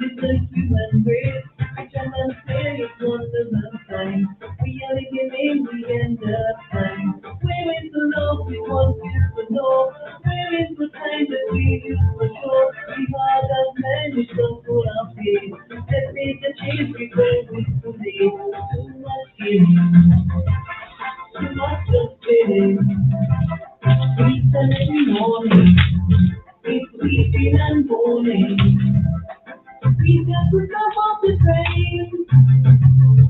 It's a human race. Which I must say is one of the signs. We are living the end of time. Where is the love we want you to know? Where is the time that we used to show? We are the man who come for our faith. Let's make a change before we too late. Too much giving, too much of feeling. It's every morning. It's weeping and mourning. We got to come off the train.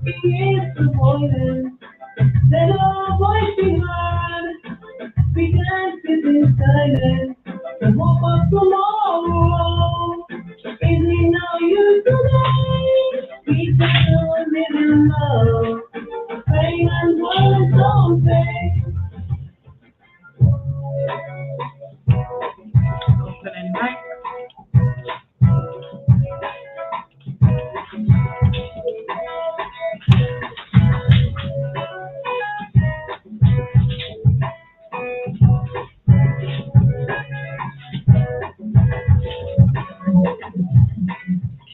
It's the violence. Let our voice be heard. We can't sit in silence. The hope of tomorrow is in our youth today. We just live in love. Pain and words don't say. Opening mic.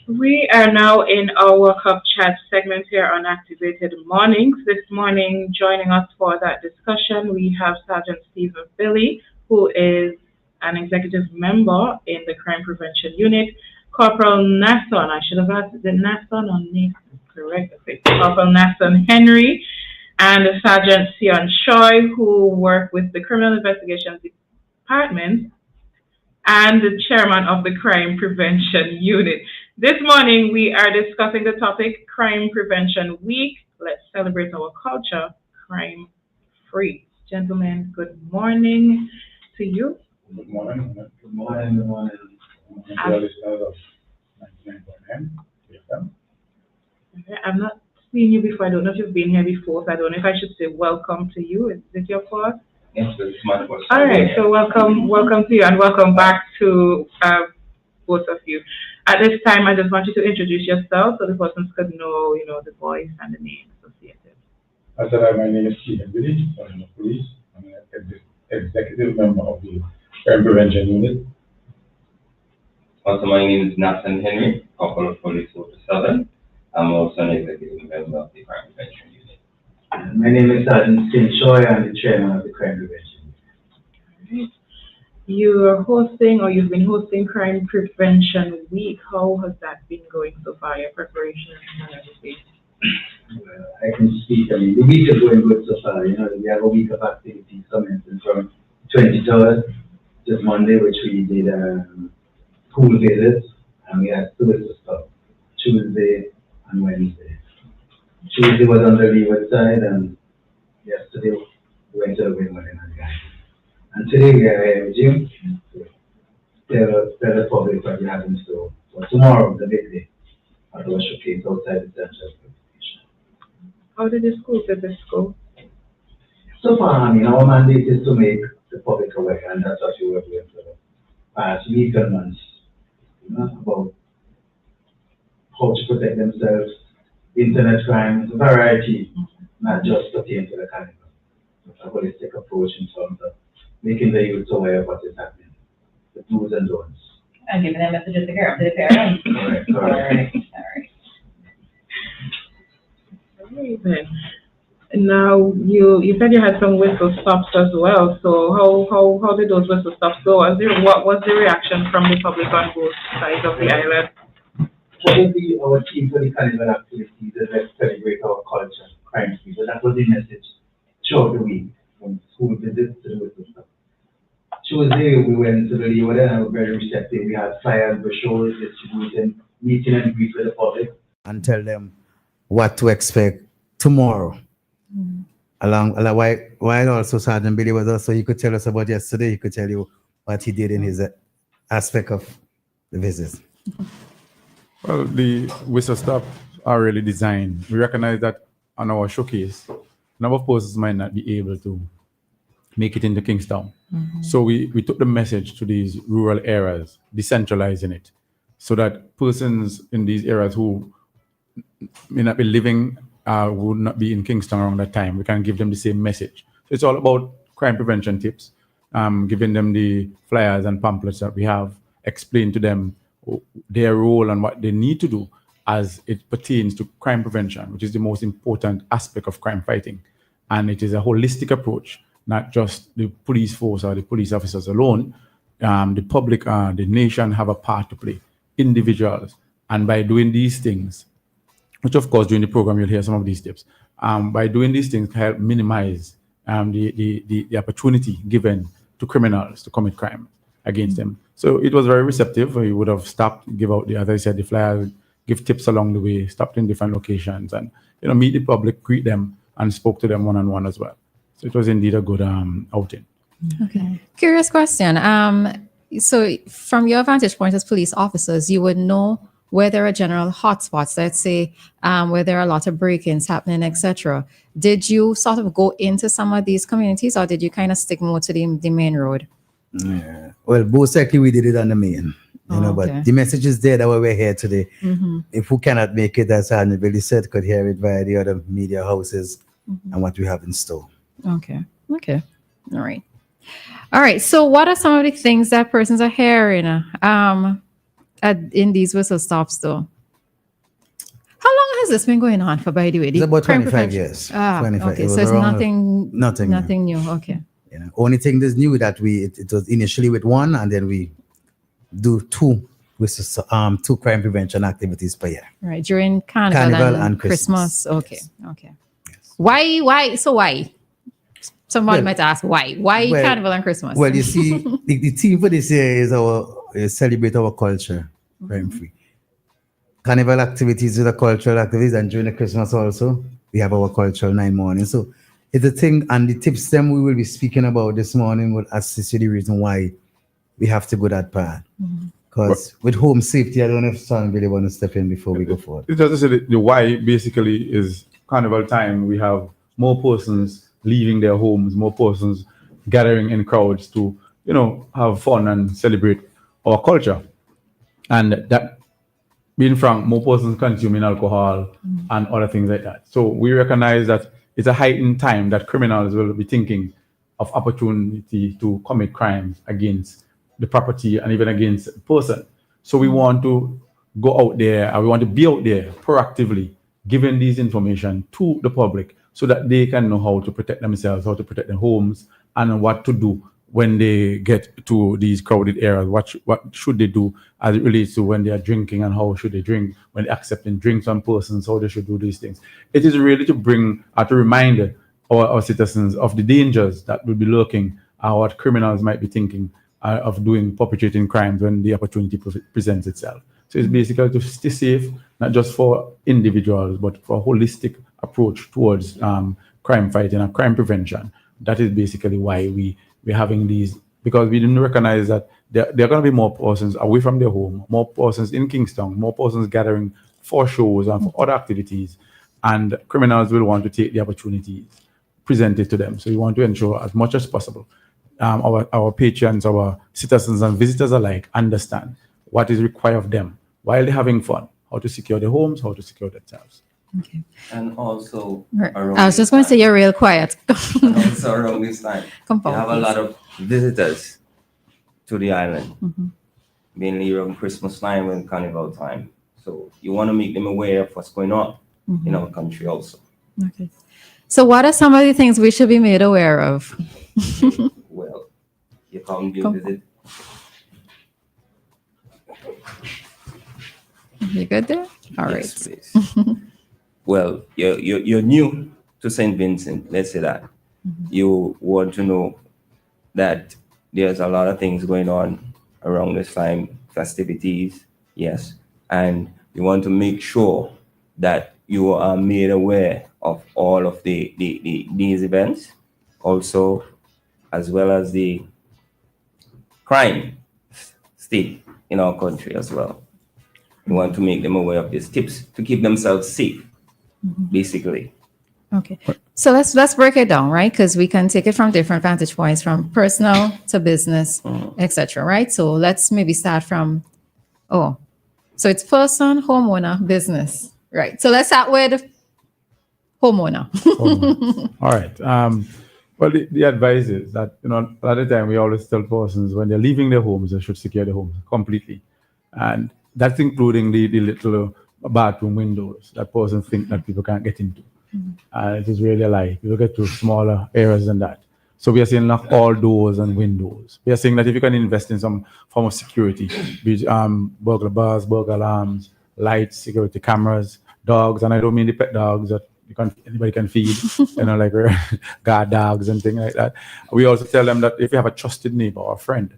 We are now in our Cup Chat segment here on Activated Mornings. This morning, joining us for that discussion, we have Sergeant Stephen Billy, who is an executive member in the Crime Prevention Unit, Corporal Nasson, I should have asked, is it Nasson or Nathan? Correct, okay. Corporal Nasson Henry, and Sergeant Sion Choi, who work with the Criminal Investigations Department and the chairman of the Crime Prevention Unit. This morning, we are discussing the topic Crime Prevention Week. Let's celebrate our culture, crime free. Gentlemen, good morning to you. Good morning. Good morning. Good morning. To listeners of 99.9 WEFM. I've not seen you before. I don't know if you've been here before, so I don't know if I should say welcome to you. Is it your first? Yes, this is my first. All right, so welcome to you, and welcome back to both of you. At this time, I just want you to introduce yourself so the persons could know, the voice and the name associated. I said, my name is Stephen Billy, I'm the police. I'm an executive member of the Crime Prevention Unit. Also, my name is Nathan Henry, Corporal of Police 47. I'm also an executive member of the Crime Prevention Unit. My name is Sergeant Sim Choi. I'm the chairman of the Crime Prevention Unit. You're hosting, or you've been hosting Crime Prevention Week. How has that been going so far, your preparation and everything? I can speak. I mean, the week is going good so far. We have a week of activities commencing from 23rd, just Monday, which we did school visits, and we had service stuff Tuesday and Wednesday. Tuesday was on the leeward side, and yesterday we went to the windmill and the guy. And today we are here with Jim to tell the public what we have in store. So tomorrow, the big day, at our showcase outside the Central Station. How did the school visit go? So far, our mandate is to make the public aware, and that's what we were doing for the past week and months. About how to protect themselves, internet crime, variety, not just pertain to the carnival. It's a holistic approach in terms of making the youth aware of what is happening, the do's and don'ts. And giving them messages to the parents. Correct. All right. Amazing. Now, you said you had some whistle stops as well. So how did those whistle stops go? What was the reaction from the public on both sides of the island? What will be our theme for the carnival activities is let's celebrate our culture, crime free. So that was the message throughout the week from school visits to the whistle stop. Tuesday we went to the leeward and we were very receptive. We had flyers, brochures, distributing, meeting and greet with the public. And tell them what to expect tomorrow. Along while also Sergeant Billy was also, he could tell us about yesterday, he could tell you what he did in his aspect of the visits. Well, the whistle stops are really designed. We recognize that on our showcase, a number of persons might not be able to make it into Kingstown. So we took the message to these rural areas, decentralizing it, so that persons in these areas who may not be living, would not be in Kingston around that time, we can give them the same message. So it's all about crime prevention tips, giving them the flyers and pamphlets that we have, explain to them their role and what they need to do as it pertains to crime prevention, which is the most important aspect of crime fighting. And it is a holistic approach, not just the police force or the police officers alone. The public, the nation have a part to play, individuals. And by doing these things, which of course during the program you'll hear some of these tips, by doing these things help minimize the opportunity given to criminals to commit crime against them. So it was very receptive. We would have stopped, give out as I said, the flyers, give tips along the way, stopped in different locations, and meet the public, greet them, and spoke to them one-on-one as well. So it was indeed a good outing. Okay. Curious question. So from your vantage point as police officers, you would know where there are general hotspots, let's say, where there are a lot of break-ins happening, etc. Did you sort of go into some of these communities, or did you kind of stick more to the main road? Yeah. Well, most likely we did it on the main, okay. But the message is there that we're here today. If we cannot make it, as Sergeant Billy said, could hear it via the other media houses and what we have in store. Okay. All right. So what are some of the things that persons are hearing in these whistle stops, though? How long has this been going on for, by the way? It's about 25 years. 25. Okay. So it's nothing new. Okay. Only thing that's new that it was initially with one, and then we do two crime prevention activities per year. Right, during Carnival and Christmas. Okay. Yes. Why? So why? Somebody might ask why. Why Carnival and Christmas? Well, you see, the theme for this year is celebrate our culture, crime free. Carnival activities are the cultural activities, and during the Christmas also we have our cultural 9 morning. So it's a thing, and the tips them we will be speaking about this morning will assist you the reason why we have to go that path. Because with home safety, I don't know if someone really want to step in before we go forward. It's just to say the why basically is Carnival time. We have more persons leaving their homes, more persons gathering in crowds to, have fun and celebrate our culture. And that, being frank, more persons consuming alcohol and other things like that. So we recognize that it's a heightened time that criminals will be thinking of opportunity to commit crimes against the property and even against a person. So we want to go out there, and we want to be out there proactively giving these information to the public so that they can know how to protect themselves, how to protect their homes, and what to do when they get to these crowded areas. What should they do as it relates to when they are drinking, and how should they drink when they're accepting drinks on persons, how they should do these things. It is really to bring, to remind our citizens of the dangers that will be lurking, what criminals might be thinking of perpetrating crimes when the opportunity presents itself. So it's basically to stay safe, not just for individuals, but for a holistic approach towards crime fighting and crime prevention. That is basically why we're having these, because we didn't recognize that there are going to be more persons away from their home, more persons in Kingston, more persons gathering for shows and for other activities, and criminals will want to take the opportunities presented to them. So we want to ensure as much as possible our patrons, our citizens and visitors alike understand what is required of them while they're having fun, how to secure their homes, how to secure themselves. Okay. And also, I was just going to say you're real quiet. and also around this time, Come we forward, have a please. lot of visitors to the island, mainly around Christmas time and Carnival time. So you want to make them aware of what's going on in our country also. Okay. So what are some of the things we should be made aware of? Well, you come to visit. You good there? All right. Yes, please. Well, you're new to St. Vincent, let's say that. You want to know that there's a lot of things going on around this time, festivities, yes. And you want to make sure that you are made aware of all of these events, also, as well as the crime state in our country as well. We want to make them aware of these tips to keep themselves safe, basically. Okay. So let's break it down, right? Because we can take it from different vantage points, from personal to business, etc. Right? So let's maybe start from, so it's person, homeowner, business. Right. So let's start with homeowner. All right. Well, the advice is that, a lot of the time we always tell persons when they're leaving their homes, they should secure their homes completely. And that's including the little bathroom windows that person think that people can't get into. It is really a lie. People get to smaller areas than that. So we are saying lock all doors and windows. We are saying that if you can invest in some form of security, be it burglar bars, burglar alarms, lights, security cameras, dogs, and I don't mean the pet dogs that anybody can feed, like guard dogs and things like that. We also tell them that if you have a trusted neighbor or a friend,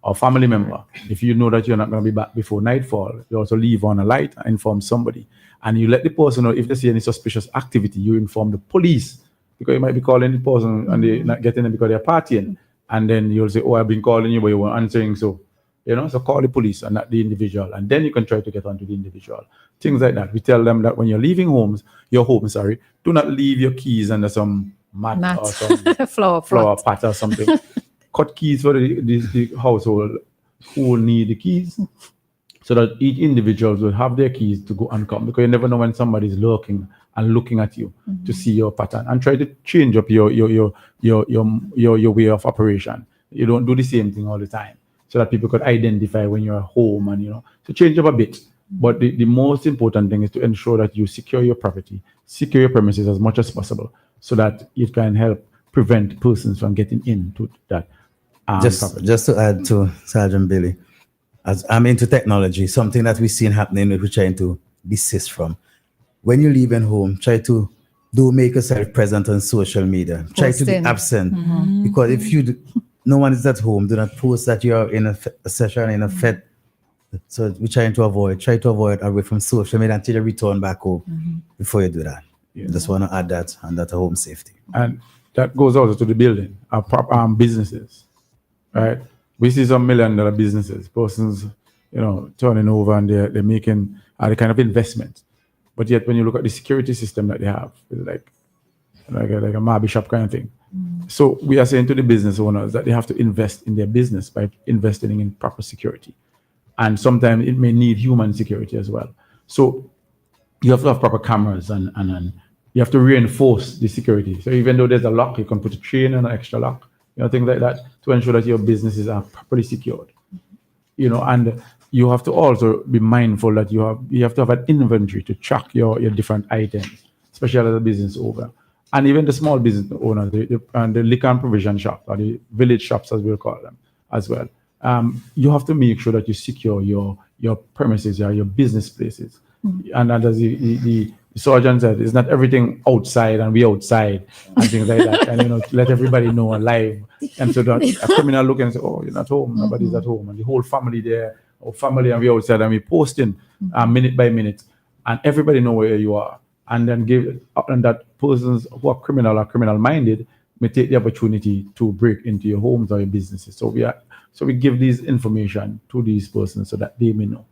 or family member, if you know that you're not going to be back before nightfall, you also leave on a light and inform somebody. And you let the person know if they see any suspicious activity, you inform the police, because you might be calling the person and they're not getting them because they're partying. And then you'll say, oh, I've been calling you, but you weren't answering. So, so call the police and not the individual. And then you can try to get onto the individual. Things like that. We tell them that when you're leaving your home, do not leave your keys under some mat. Or some flower pot or something. Cut keys for the household who will need the keys, so that each individual will have their keys to go and come, because you never know when somebody's lurking and looking at you to see your pattern, and try to change up your way of operation. You don't do the same thing all the time, so that people could identify when you're home, and to change up a bit. But the most important thing is to ensure that you secure your property, secure your premises as much as possible, so that it can help prevent persons from getting into that. Just to add to Sergeant Billy, as I'm into technology, something that we've seen happening, we're trying to desist from. When you're leaving home, try to make yourself present on social media. Try to be absent, because if no one is at home, do not post that you're in a session, in a fete. So we're trying to try to avoid away from social media until you return back home before you do that. Yeah. Just want to add that, and that's home safety. And that goes also to the building, our businesses. Right, we see some $1 million businesses, persons, turning over, and they're making the kind of investment. But yet, when you look at the security system that they have, it's like a Marby shop kind of thing. So we are saying to the business owners that they have to invest in their business by investing in proper security, and sometimes it may need human security as well. So you have to have proper cameras, and you have to reinforce the security. So even though there's a lock, you can put a chain and an extra lock. Things like that, to ensure that your businesses are properly secured. And you have to also be mindful that you have to have an inventory to track your different items, especially as a business owner. And even the small business owners, and the liquor and provision shops, or the village shops, as we'll call them, as well. You have to make sure that you secure your premises, your business places. And as the sergeant said, it's not everything outside and we outside and things like that. And, let everybody know alive. And so that a criminal look and say, oh, you're not home, nobody's at home. And the whole family there, or family, and we outside, and we posting minute by minute. And everybody know where you are. And then and that persons who are criminal or criminal minded may take the opportunity to break into your homes or your businesses. So we give these information to these persons so that they may know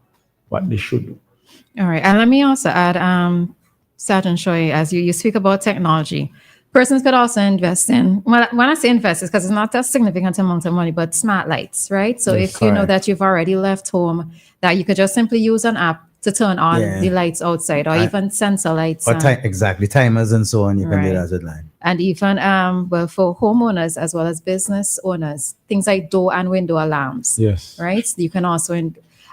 what they should do. All right. And let me also add, Sergeant Shoy, as you speak about technology, persons could also invest in, when I say invest, it's because it's not a significant amount of money, but smart lights, right? So if you know that you've already left home, that you could just simply use an app to turn on the lights outside, or even sensor lights. Or exactly, timers and so on, you can do that online. And even, for homeowners as well as business owners, things like door and window alarms. Yes. Right? So you can also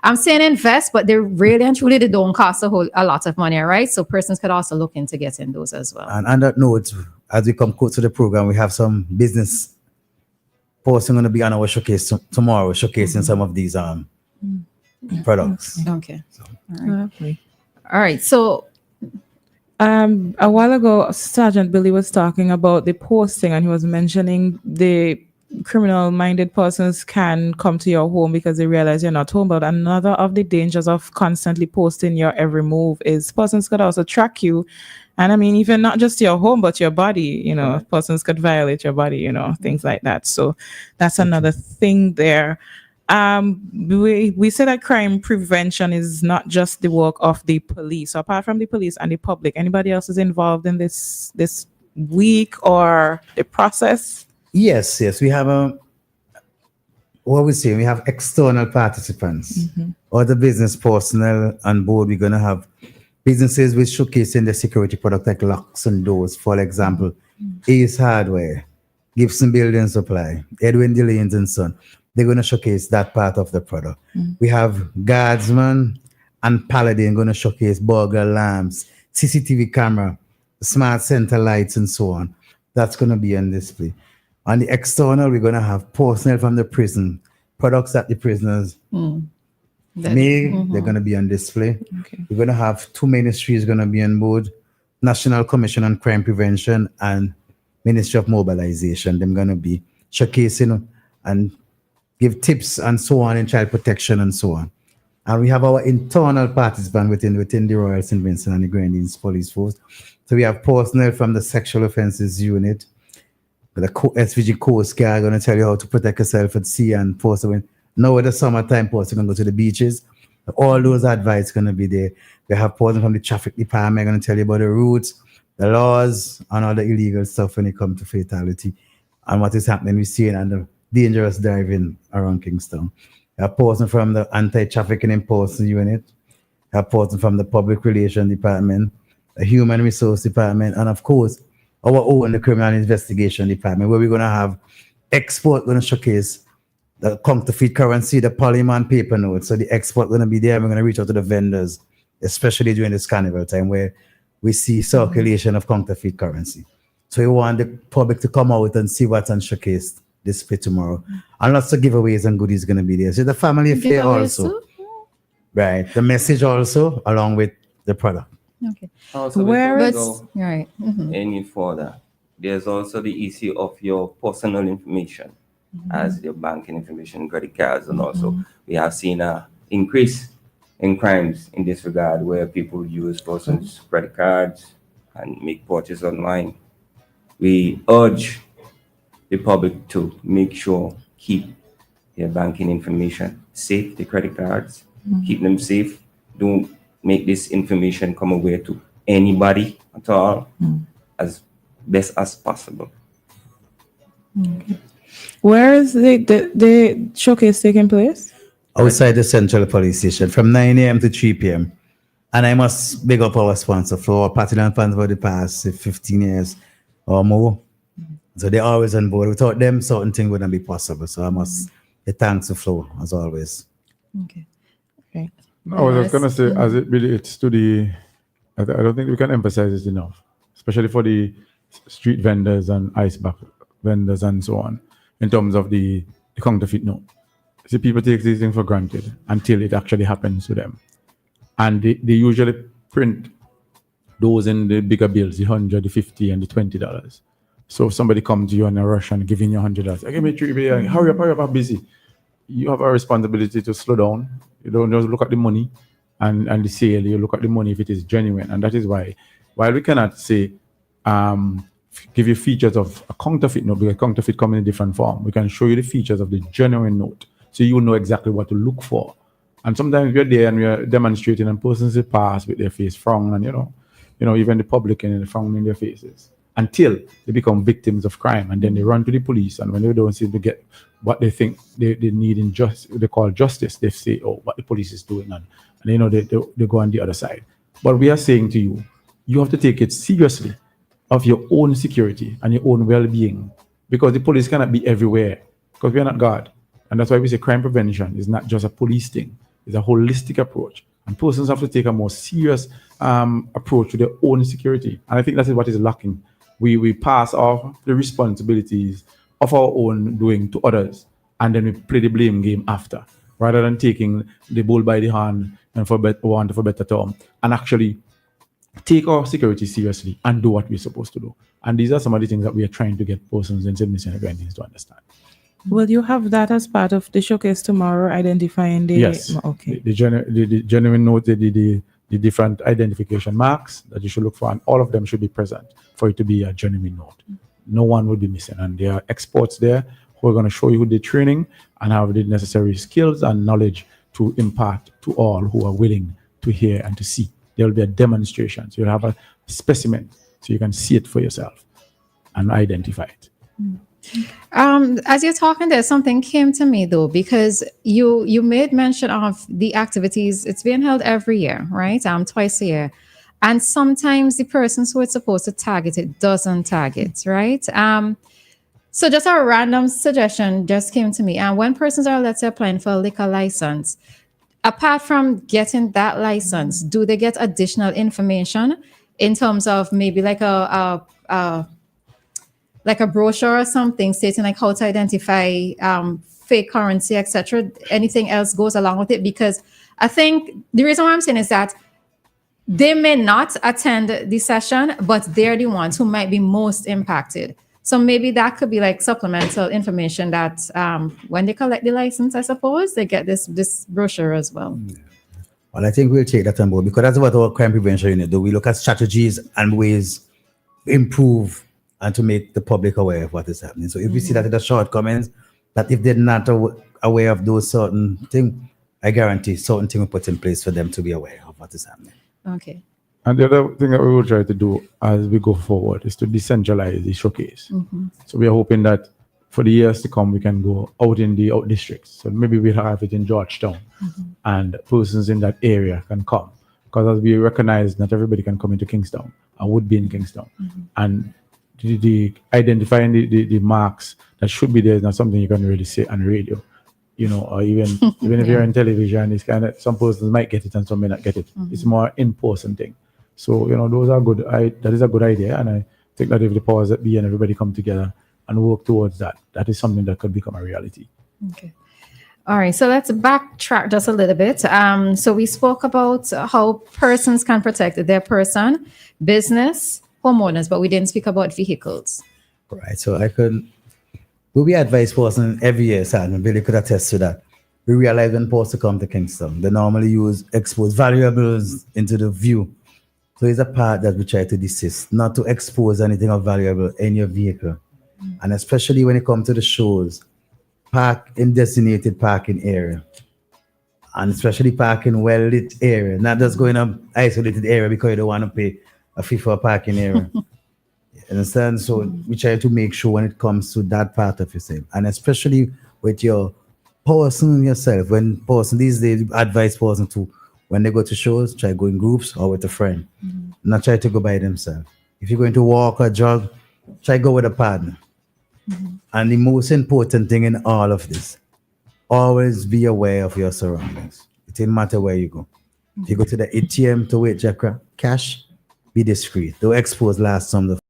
I'm saying invest, but they really and truly, they don't cost a lot of money, right? So persons could also look into getting those as well. And on that note, as we come close to the program, we have some business person going to be on our showcase tomorrow, showcasing some of these products. Okay. All right. So a while ago, Sergeant Billy was talking about the posting, and he was mentioning the criminal-minded persons can come to your home because they realize you're not home. But another of the dangers of constantly posting your every move is persons could also track you. And I mean, even not just your home, but your body, persons could violate your body, things like that. So that's another thing there. We say that crime prevention is not just the work of the police. So apart from the police and the public, anybody else is involved in this week or the process? Yes. We have we have external participants or the business personnel on board. We're going to have businesses with showcasing the security product like locks and doors, for example, Ace Hardware, Gibson Building Supply, Edwin Delanes and Son. they're going to showcase that part of the product. We have Guardsman and Paladin going to showcase burglar lamps, CCTV camera, smart center lights, and so on. That's going to be on display. On the external, we're going to have personnel from the prison, products that the prisoners make, they're going to be on display. Okay. We're going to have 2 ministries going to be on board, National Commission on Crime Prevention and Ministry of Mobilization. They're going to be showcasing and give tips and so on in child protection and so on. And we have our internal participants within the Royal St. Vincent and the Grenadines Police Force. So we have personnel from the Sexual Offences Unit, the SVG Coast Guard are going to tell you how to protect yourself at sea and post when now with the summertime post, you're going to go to the beaches. All those advice going to be there. We have personnel from the traffic department going to tell you about the routes, the laws, and all the illegal stuff when it comes to fatality and what is happening we're seeing and the dangerous driving around Kingston. We have personnel from the Anti-Trafficking Enforcement Unit. We have personnel from the Public Relations Department, the Human Resource Department, and of course, our own the Criminal Investigation Department, where we're going to have export going to showcase the counterfeit currency, the polymer paper notes. So the export going to be there. We're going to reach out to the vendors, especially during this carnival time where we see circulation of counterfeit currency. So we want the public to come out and see what's on showcase display tomorrow. And lots of giveaways and goodies going to be there. So the family affair also. Right. The message also along with the product. Okay. Also, Where before we is go right? any further, there's also the issue of your personal information as your banking information, credit cards, and also we have seen an increase in crimes in this regard where people use persons' credit cards and make purchases online. We urge the public to make sure keep their banking information safe, the credit cards, keep them safe. Don't make this information come away to anybody at all as best as possible. Where is the showcase taking place? Outside the Central Police Station from 9 a.m. to 3 p.m. And I must big up our sponsor for our Platinum Fans for the past 15 years or more. So they're always on board. Without them, certain things wouldn't be possible. So I must say thanks to Flo, as always. Okay. I was just going to say, as it relates to I don't think we can emphasize it enough, especially for the street vendors and iceberg vendors and so on, in terms of the counterfeit note. See, people take these things for granted until it actually happens to them. And they usually print those in the bigger bills, the $100, the $50, and the $20. So if somebody comes to you in a rush and giving you $100, give me $3, hurry up, I'm busy. You have a responsibility to slow down. You don't just look at the money and the sale. You look at the money if it is genuine. And that is why, while we cannot say, give you features of a counterfeit note, because counterfeit come in a different form, we can show you the features of the genuine note. So you know exactly what to look for. And sometimes we're there and we're demonstrating and persons will pass with their face frown and, even the public and the frown in their faces until they become victims of crime. And then they run to the police. And when they don't seem to get what they think they need in they call justice, they say, oh, what the police is doing. And they go on the other side. But we are saying to you, you have to take it seriously of your own security and your own well-being, because the police cannot be everywhere because we are not God. And that's why we say crime prevention is not just a police thing. It's a holistic approach. And persons have to take a more serious approach to their own security. And I think that is what is lacking. We pass off the responsibilities of our own doing to others, and then we play the blame game after, rather than taking the bull by the hand and for better term, and actually take our security seriously and do what we're supposed to do. And these are some of the things that we are trying to get persons in St. Vincent and Grenadines to understand. Will you have that as part of the showcase tomorrow, identifying the... Yes. Okay. The genuine note, the different identification marks that you should look for, and all of them should be present for it to be a genuine note. No one will be missing. And there are experts there who are going to show you the training and have the necessary skills and knowledge to impart to all who are willing to hear and to see. There will be a demonstration. So you'll have a specimen so you can see it for yourself and identify it. As you're talking there, something came to me though, because you made mention of the activities. It's being held every year, right? Twice a year. And sometimes the persons who it's supposed to target it doesn't target, right? So just a random suggestion just came to me. And when persons are, let's say, applying for a liquor license, apart from getting that license, do they get additional information in terms of maybe like a brochure or something stating like how to identify fake currency, etc.? Anything else goes along with it? Because I think the reason why I'm saying is that they may not attend the session, but they're the ones who might be most impacted. So maybe that could be like supplemental information that when they collect the license, I suppose, they get this brochure as well. Well, I think we'll take that on board because that's what our crime prevention unit do. We look at strategies and ways to improve and to make the public aware of what is happening. So if we see that in the shortcomings, that if they're not aware of those certain things, I guarantee certain things we put in place for them to be aware of what is happening. Okay. And the other thing that we will try to do as we go forward is to decentralize the showcase. So we are hoping that for the years to come, we can go out in the out districts. So maybe we'll have it in Georgetown and persons in that area can come. Because as we recognize, not everybody can come into Kingstown and would be in Kingstown. And the identifying the marks that should be there is not something you can really say on radio. Or even if you're on television, it's kind of, some persons might get it and some may not get it. It's more in-person thing. So, those are good. That is a good idea. And I think that if the powers that be and everybody come together and work towards that, that is something that could become a reality. Okay. All right. So let's backtrack just a little bit. So we spoke about how persons can protect their person, business, homeowners, but we didn't speak about vehicles. Right. So we advise person every year, and Billy could attest to that. We realize when persons come to Kingston, they normally expose valuables into the view. So it's a part that we try to desist, not to expose anything of valuable in your vehicle. And especially when it comes to the shows, park in designated parking area. And especially park in well-lit area, not just going to isolated area because you don't want to pay a fee for a parking area. You understand? So we try to make sure when it comes to that part of yourself, and especially with your person yourself, when person these days advise person to, when they go to shows, try go in groups or with a friend. Not try to go by themselves. If you're going to walk or jog, try go with a partner. And the most important thing in all of this, always be aware of your surroundings. It doesn't matter where you go. If you go to the ATM to withdraw cash, be discreet. Don't expose large sums of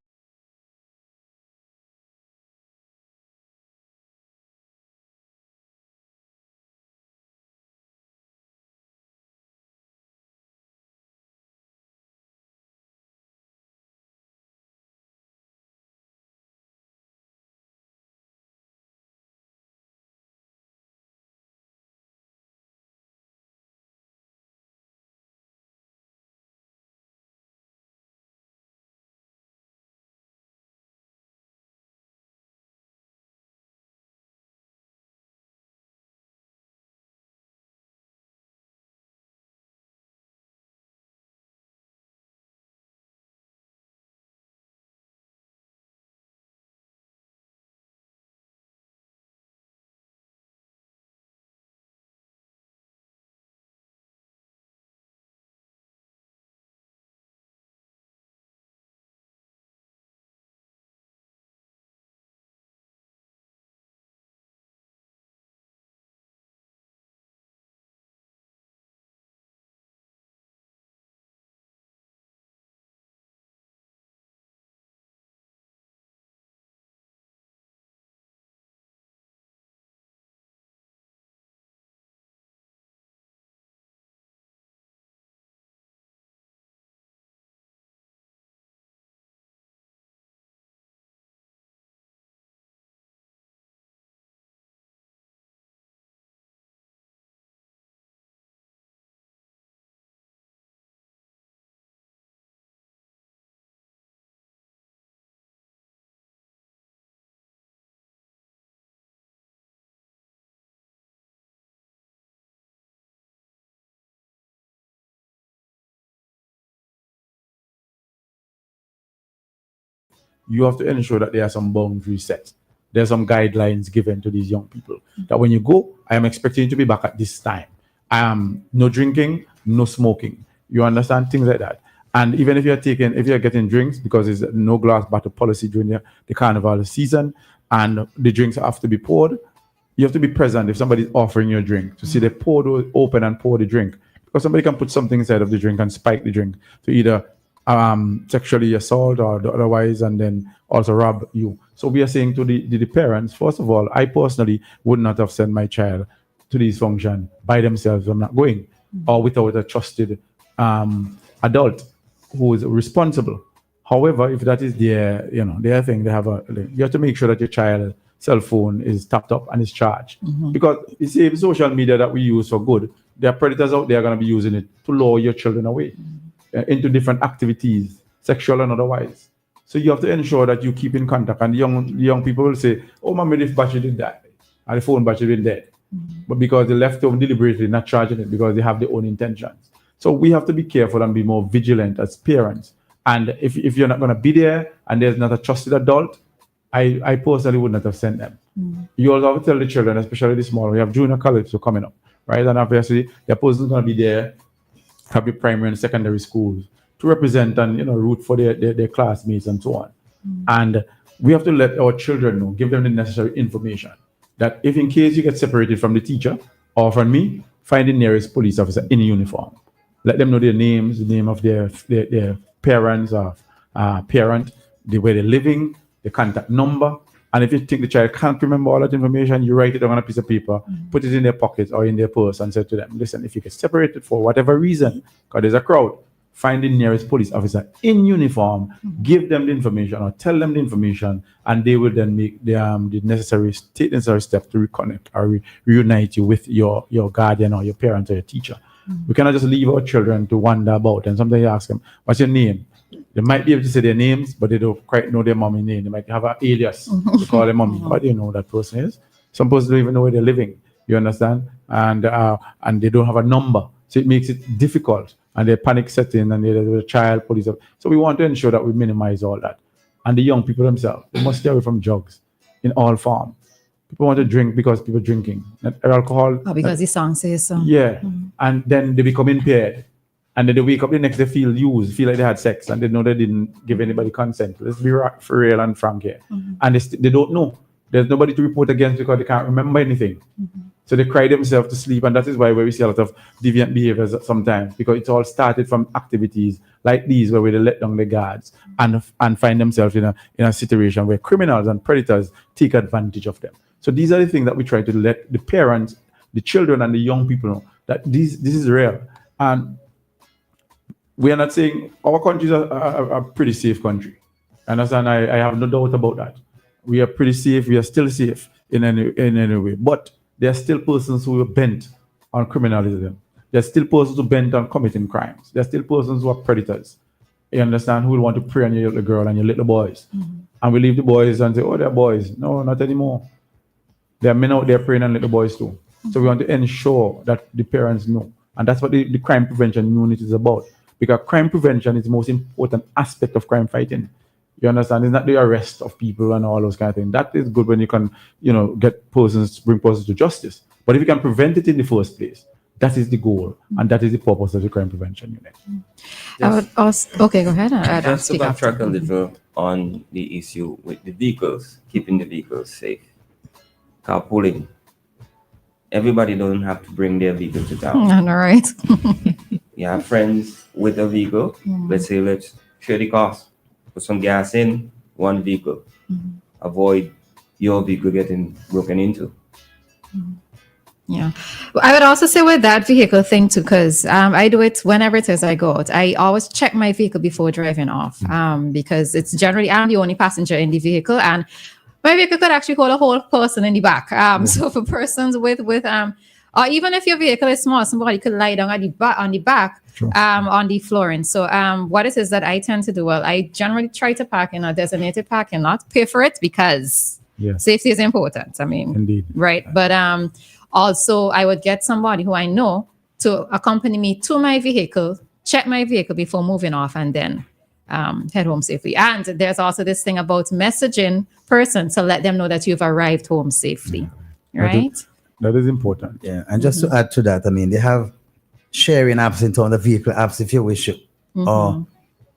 you have to ensure that there are some boundaries set. There's some guidelines given to these young people that when you go, I am expecting you to be back at this time. No drinking, no smoking. You understand things like that. And even if you're getting drinks, because there's no glass bottle policy during the carnival season, and the drinks have to be poured, you have to be present if somebody's offering you a drink to see they pour the open and pour the drink, because somebody can put something inside of the drink and spike the drink to either sexually assault or otherwise, and then also rob you. So we are saying to the parents, first of all, I personally would not have sent my child to these functions by themselves. I'm not going, or without a trusted adult who is responsible. However, if that is their thing, you have to make sure that your child's cell phone is tapped up and is charged. Because you see, social media that we use for good, there are predators out there going to be using it to lure your children away into different activities, sexual and otherwise. So you have to ensure that you keep in contact. And young people will say, "Oh, mommy, this battery did die, and the phone battery been dead," but because they left home deliberately, not charging it because they have their own intentions. So we have to be careful and be more vigilant as parents. And if you're not going to be there and there's not a trusted adult, I personally would not have sent them. You also have to tell the children, especially the small, we have junior college coming up, right? And obviously, the person's going to be there, probably primary and secondary schools, to represent and root for their classmates and so on. And we have to let our children know, give them the necessary information that if in case you get separated from the teacher or from me, find the nearest police officer in uniform. Let them know their names, the name of their parents or parent, where they're living, the contact number. And if you think the child can't remember all that information, you write it on a piece of paper, put it in their pocket or in their purse and say to them, listen, if you get separated for whatever reason, because there's a crowd, find the nearest police officer in uniform, give them the information or tell them the information, and they will then make the necessary steps to reconnect or reunite you with your guardian or your parent or your teacher. We cannot just leave our children to wander about. And sometimes you ask them, what's your name? They might be able to say their names, but they don't quite know their mommy's name. They might have an alias to call their mommy. How do you know who that person is? Some people don't even know where they're living. You understand? And they don't have a number. So it makes it difficult. And they panic set in and there's a child, police. So we want to ensure that we minimize all that. And the young people themselves, they must stay away from drugs in all forms. People want to drink because people drinking. Not alcohol. Oh, because the song says so. Yeah. And then they become impaired. And then they wake up the next day, feel like they had sex, and they know they didn't give anybody consent. Let's be for real and frank here. And they don't know. There's nobody to report against because they can't remember anything. So they cry themselves to sleep, and that is why we see a lot of deviant behaviors sometimes, because it all started from activities like these where they let down the guards and find themselves in a situation where criminals and predators take advantage of them. So these are the things that we try to let the parents, the children, and the young people know that this is real. And we are not saying our country is a pretty safe country. Understand? I have no doubt about that. We are pretty safe. We are still safe in any way. But there are still persons who are bent on criminalism. There are still persons who are bent on committing crimes. There are still persons who are predators. You understand? Who will want to prey on your little girl and your little boys. And we leave the boys and say, oh, they're boys. No, not anymore. There are men out there preying on little boys too. So we want to ensure that the parents know. And that's what the crime prevention unit is about. Because crime prevention is the most important aspect of crime fighting. You understand? It's not the arrest of people and all those kind of things. That is good when you can, bring persons to justice. But if you can prevent it in the first place, that is the goal. And that is the purpose of the crime prevention unit. I would also, okay, go ahead. Just to backtrack a little on the issue with the vehicles, keeping the vehicles safe. Carpooling. Everybody doesn't have to bring their vehicle to town. All right. You have friends with a vehicle. Let's share the cost. Put some gas in one vehicle. Avoid your vehicle getting broken into. Yeah. Well, I would also say with that vehicle thing too, because I do it whenever it is I go out. I always check my vehicle before driving off because it's generally I'm the only passenger in the vehicle, and my vehicle could actually hold a whole person in the back. So for persons with or even if your vehicle is small, somebody could lie down on the back, on the flooring. So what it is that I tend to do, well, I generally try to park in a designated parking lot, pay for it because safety is important. I mean, indeed, right. But also I would get somebody who I know to accompany me to my vehicle, check my vehicle before moving off, and then head home safely. And there's also this thing about messaging person to let them know that you've arrived home safely, right? That is important. Yeah, and just to add to that, I mean, they have sharing apps into on the vehicle apps if you wish to, or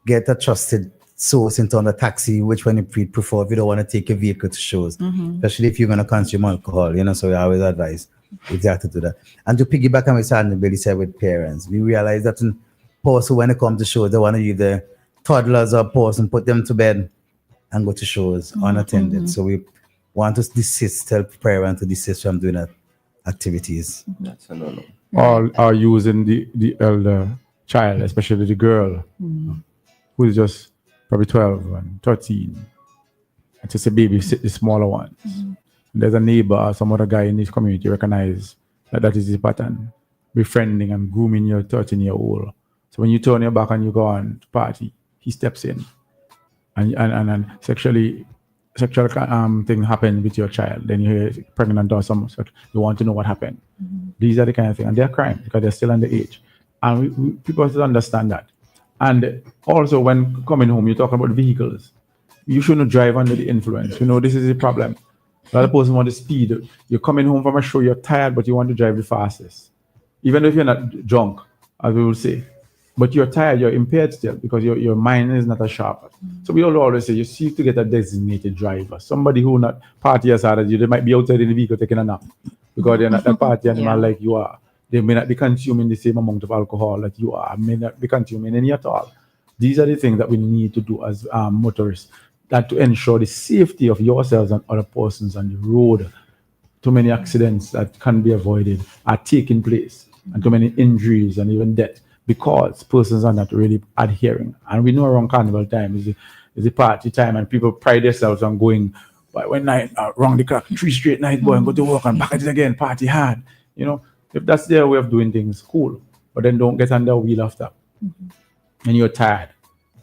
get a trusted source in terms of taxi, which one you prefer if you don't want to take your vehicle to shows, especially if you're going to consume alcohol, so we always advise exactly to do that. And to piggyback on what Sergeant Billy said with parents, we realize that in person when it comes to shows, they want to use the toddlers or person, put them to bed and go to shows unattended. So we want to tell parents to desist from doing that activities. That's a no-no. Or using the elder child, especially the girl, who is just probably 12 and 13, and just a baby sit the smaller ones. There's a neighbor or some other guy in this community recognize that is the pattern, befriending and grooming your 13-year-old. So when you turn your back and you go on to party, he steps in, and sexual thing happens with your child. Then you hear pregnant or some such. You want to know what happened. These are the kind of things, and they're crying because they're still underage. And people should understand that. And also, when coming home, you're talking about vehicles. You shouldn't drive under the influence. This is the problem. The other person wants to speed. You're coming home from a show, you're tired, but you want to drive the fastest. Even if you're not drunk, as we will say. But you're tired, you're impaired still because your mind is not as sharp. So we always say you seek to get a designated driver, somebody who not party as hard as you. They might be outside in the vehicle taking a nap because they're not a party animal like you are. They may not be consuming the same amount of alcohol that you are, may not be consuming any at all. These are the things that we need to do as motorists, that to ensure the safety of yourselves and other persons on the road. Too many accidents that can be avoided are taking place, and too many injuries and even death because persons are not really adhering. And we know around carnival time is the party time, and people pride themselves on going by one night around the clock, 3 straight nights, boy, and go to work and back at it again, party hard. If that's their way of doing things, cool. But then don't get under a wheel after. And you're tired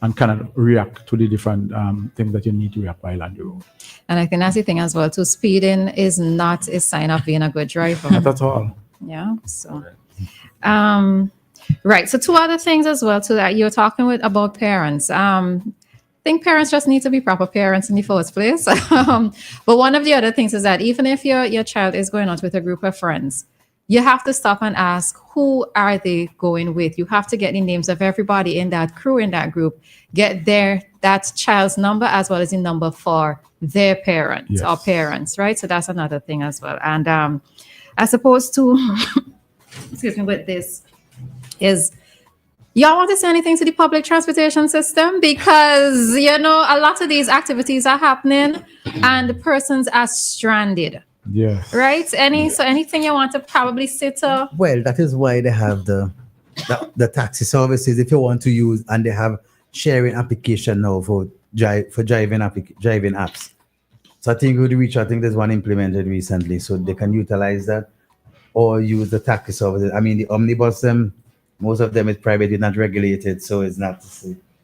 and cannot react to the different things that you need to react while on the road. And I think that's the thing as well, too. Speeding is not a sign of being a good driver. Not at all. Yeah. So, right. So 2 other things as well, too, that you're talking about parents. I think parents just need to be proper parents in the first place. But one of the other things is that even if your child is going out with a group of friends, you have to stop and ask, who are they going with? You have to get the names of everybody in that crew, in that group, get that child's number as well as the number for their parents or parents, right? So that's another thing as well. And as opposed to, excuse me, with this is, y'all want to say anything to the public transportation system? Because, a lot of these activities are happening and the persons are stranded. Yes. Right? Anything you want to probably say to? Well, that is why they have the taxi services if you want to use, and they have sharing application now for driving apps. So I think there's one implemented recently, so they can utilize that or use the taxi services. I mean, the omnibus, most of them is privately not regulated, so it's not.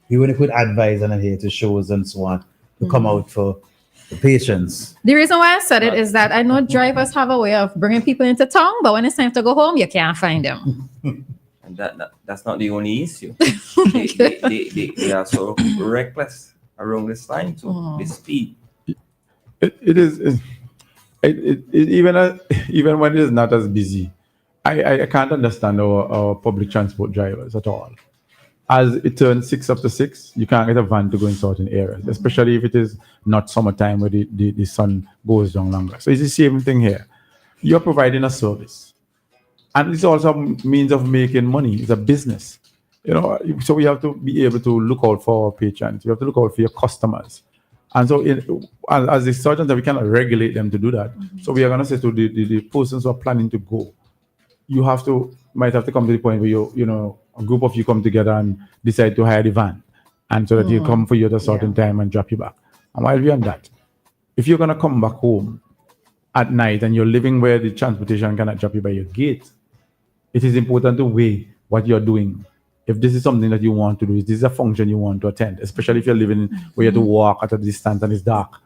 We want to put advice on here to shows and so on to come out for the patients. The reason why I said it is that I know drivers have a way of bringing people into town, but when it's time to go home, you can't find them. And that's not the only issue. they are so reckless around this time too. The speed. It is even when it is not as busy. I can't understand our public transport drivers at all. As it turns 6 after 6, you can't get a van to go in certain areas, especially if it is not summertime where the sun goes down longer. So it's the same thing here. You're providing a service. And it's also a means of making money. It's a business. So we have to be able to look out for our patrons. You have to look out for your customers. And so as the sergeant, we cannot regulate them to do that. So we are going to say to the persons who are planning to go, you might have to come to the point where a group of you come together and decide to hire the van, and so that you come for you at a certain time and drop you back. And while we're on that, if you're gonna come back home at night and you're living where the transportation cannot drop you by your gate, it is important to weigh what you're doing. If this is something that you want to do, if this is a function you want to attend, especially if you're living where you have to walk at a distance and it's dark.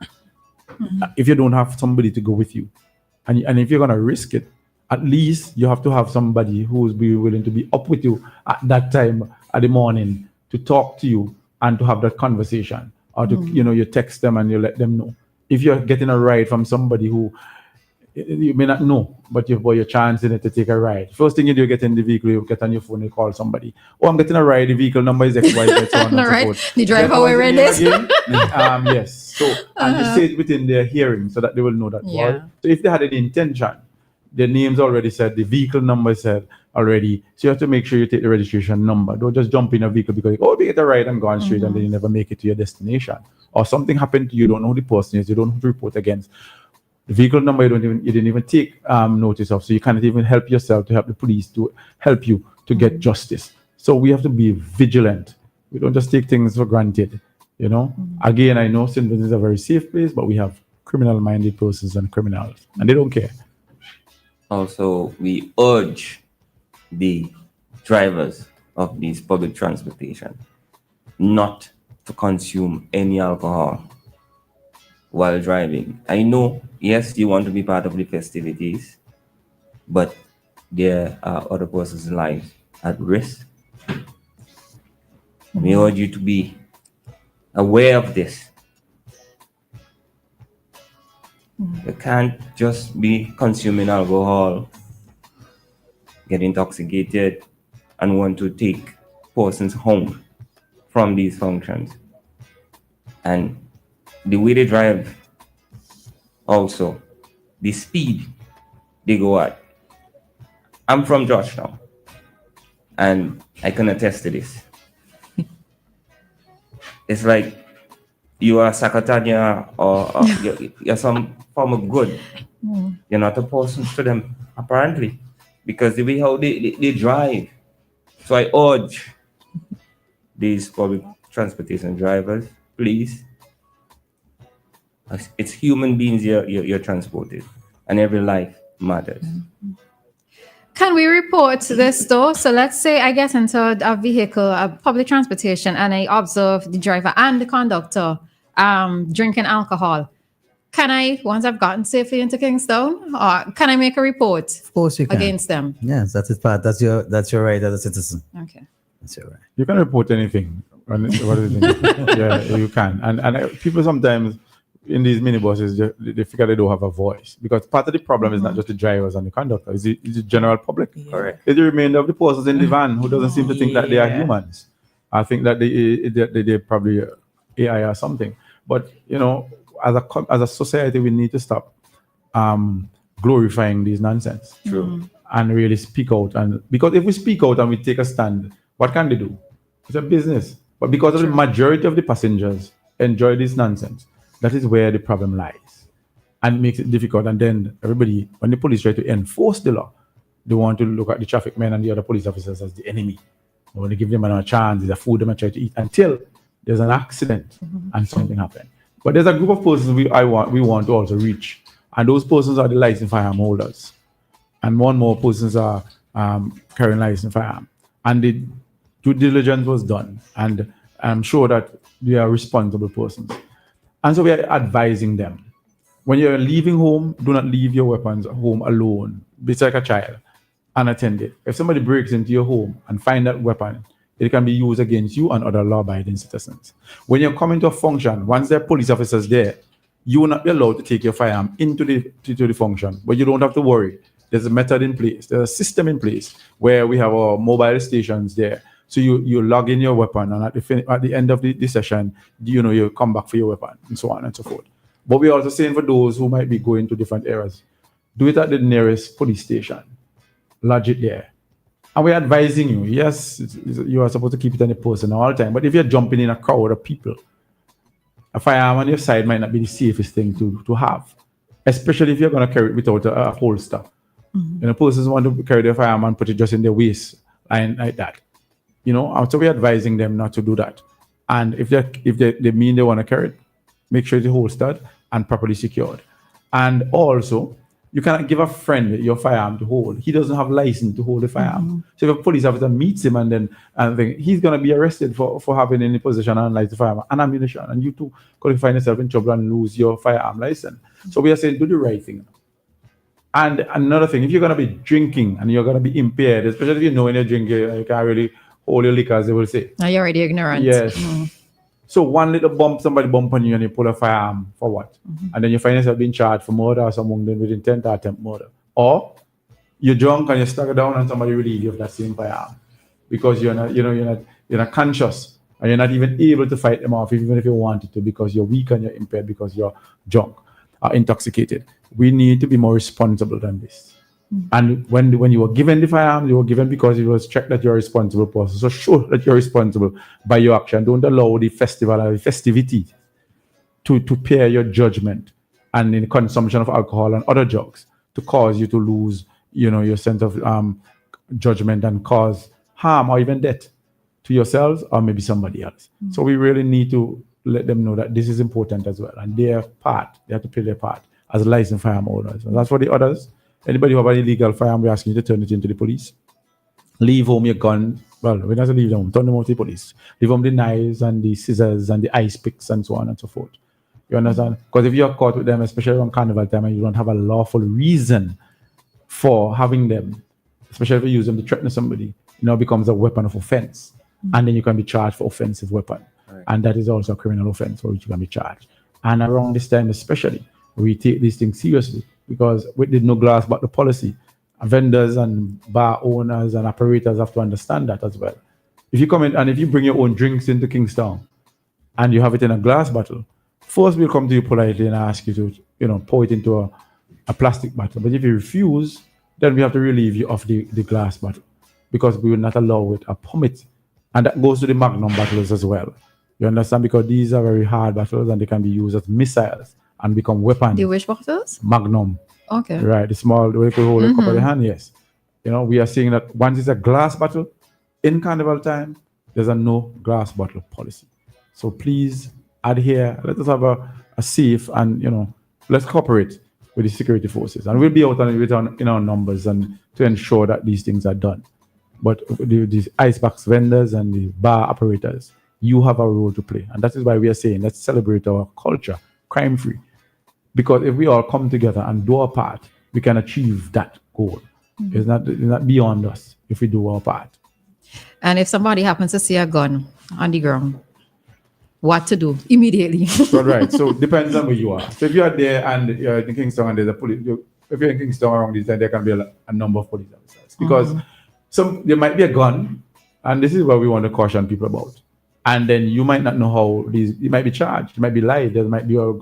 If you don't have somebody to go with you, and if you're gonna risk it, at least you have to have somebody who will be willing to be up with you at that time at the morning to talk to you and to have that conversation, or to you text them and you let them know. If you're getting a ride from somebody who you may not know, but you've got your chance in it to take a ride. First thing you do, get in the vehicle, you get on your phone, you call somebody. Oh, I'm getting a ride. The vehicle number is X, Y, Z, so on No, and so right? forth. The driver What's wearing name this. again? Yes. So, and you say it within their hearing so that they will know that. Yeah. Well, so if they had any intention, the name's already said, the vehicle number is said already. So you have to make sure you take the registration number. Don't just jump in a vehicle because, oh, we get a ride and go on straight and then you never make it to your destination. Or something happened to you, don't know who the person is, you don't know who to report against. The vehicle number you didn't even take notice of, so you can't even help yourself to help the police to help you to get justice. So we have to be vigilant. We don't just take things for granted, you know. Again, I know St. Vincent is a very safe place, but we have criminal-minded persons and criminals, and they don't care. Also, we urge the drivers of these public transportation not to consume any alcohol while driving. I know, yes, you want to be part of the festivities, but there are other persons' lives at risk. We urge you to be aware of this. You can't just be consuming alcohol, get intoxicated, and want to take persons home from these functions. And the way they drive, also, the speed they go at. I'm from Georgetown, and I can attest to this. It's like you are Sakatanya or you're some form of good. You're not a person to them, apparently, because the way how they drive. So I urge these public transportation drivers, please. It's human beings you're transported, and every life matters. Can we report this though? So let's say I get into a vehicle, a public transportation, and I observe the driver and the conductor drinking alcohol. Can I, once I've gotten safely into Kingstown, or can I make a report Of course you can. against them? Yes, that is part. That's your right as a citizen. Okay. That's your right. You can report anything. What is it? Yeah, you can. And people sometimes in these minibuses, they figure they don't have a voice, because part of the problem is not just the drivers and the conductor, it's the general public. Correct. It's the remainder of the persons in the van who doesn't seem to think that they are humans. I think that they probably AI or something. But you know, as a society, we need to stop glorifying these nonsense. True. And really speak out. And because if we speak out and we take a stand, what can they do? It's a business. But because of the majority of the passengers enjoy this nonsense, that is where the problem lies. And it makes it difficult. And then everybody, when the police try to enforce the law, they want to look at the traffic men and the other police officers as the enemy. When they give them another chance, there's a food them and try to eat until there's an accident and something happens. But there's a group of persons we want to also reach. And those persons are the licensed firearm holders. And more and more persons are carrying licensed firearm. And the due diligence was done. And I'm sure that they are responsible persons. And so we are advising them. When you're leaving home, do not leave your weapons at home alone. Be like a child, unattended. If somebody breaks into your home and find that weapon, it can be used against you and other law-abiding citizens. When you're coming to a function, once there are police officers there, you will not be allowed to take your firearm into the function. But you don't have to worry. There's a method in place. There's a system in place where we have our mobile stations there. So you log in your weapon, and at the end of the session, you come back for your weapon, and so on and so forth. But we're also saying for those who might be going to different areas, do it at the nearest police station. Lodge it there. And we're advising you, yes, you are supposed to keep it on the person all the time, but if you're jumping in a crowd of people, a firearm on your side might not be the safest thing to have, especially if you're going to carry it without a holster. Persons want to carry their firearm and put it just in their waist and like that. So we're advising them not to do that. And if they mean they want to carry it, make sure it's holstered and properly secured. And also, you cannot give a friend your firearm to hold. He doesn't have license to hold a firearm. So if a police officer meets him and he's going to be arrested for having any possession of unlicensed firearm and ammunition, and you too could find yourself in trouble and lose your firearm license. So we are saying do the right thing. And another thing, if you're going to be drinking and you're going to be impaired, especially if you know when you're drinking, you can't really hold your liquor, as they will say. Now you're already ignorant. Yes. So one little bump, somebody bump on you and you pull a firearm for what? And then you find yourself being charged for murder or someone with intent to attempt murder. Or you're drunk and you stagger down and somebody relieve you of that same firearm because you're not conscious and you're not even able to fight them off even if you wanted to because you're weak and you're impaired because you're drunk or intoxicated. We need to be more responsible than this. And when you were given the firearm, you were given because it was checked that you're a responsible person. So show that you're responsible by your action. Don't allow the festival or the festivity to pair your judgment and in consumption of alcohol and other drugs to cause you to lose, your sense of judgment and cause harm or even death to yourselves or maybe somebody else. So we really need to let them know that this is important as well. And they have to play their part as licensed firearm owners. And that's for the others. Anybody who have an illegal firearm, we're asking you to turn it into the police. Leave home your gun. Well, we don't leave them home. Turn them over to the police. Leave home the knives and the scissors and the ice picks and so on and so forth. You understand? Because if you're caught with them, especially on carnival time, and you don't have a lawful reason for having them, especially if you use them to threaten somebody, it becomes a weapon of offense. And then you can be charged for offensive weapon. Right. And that is also a criminal offense for which you can be charged. And around this time especially, we take these things seriously because with the no glass bottle policy, vendors and bar owners and operators have to understand that as well. If you come in and if you bring your own drinks into Kingstown and you have it in a glass bottle, first we'll come to you politely and ask you to, pour it into a plastic bottle. But if you refuse, then we have to relieve you of the glass bottle because we will not allow it or permit. And that goes to the Magnum bottles as well. You understand? Because these are very hard bottles and they can be used as missiles and become weapons. The which bottles? Magnum. Okay. Right. The small, where you could hold a cup of the hand, yes. We are seeing that once it's a glass bottle, in carnival time, there's a no glass bottle policy. So please adhere. Let us have a safe and, let's cooperate with the security forces. And we'll be out in our numbers and to ensure that these things are done. But the icebox vendors and the bar operators, you have a role to play. And that is why we are saying, let's celebrate our culture, crime-free. Because if we all come together and do our part, we can achieve that goal. It's not beyond us if we do our part. And if somebody happens to see a gun on the ground, what to do immediately? Right. So it depends on where you are. So if you are there and you're in Kingston and there's a police, if you're in Kingston around this time, there can be a number of police officers. Because there might be a gun, and this is what we want to caution people about. And then you might not know how you might be charged, you might be live, there might be a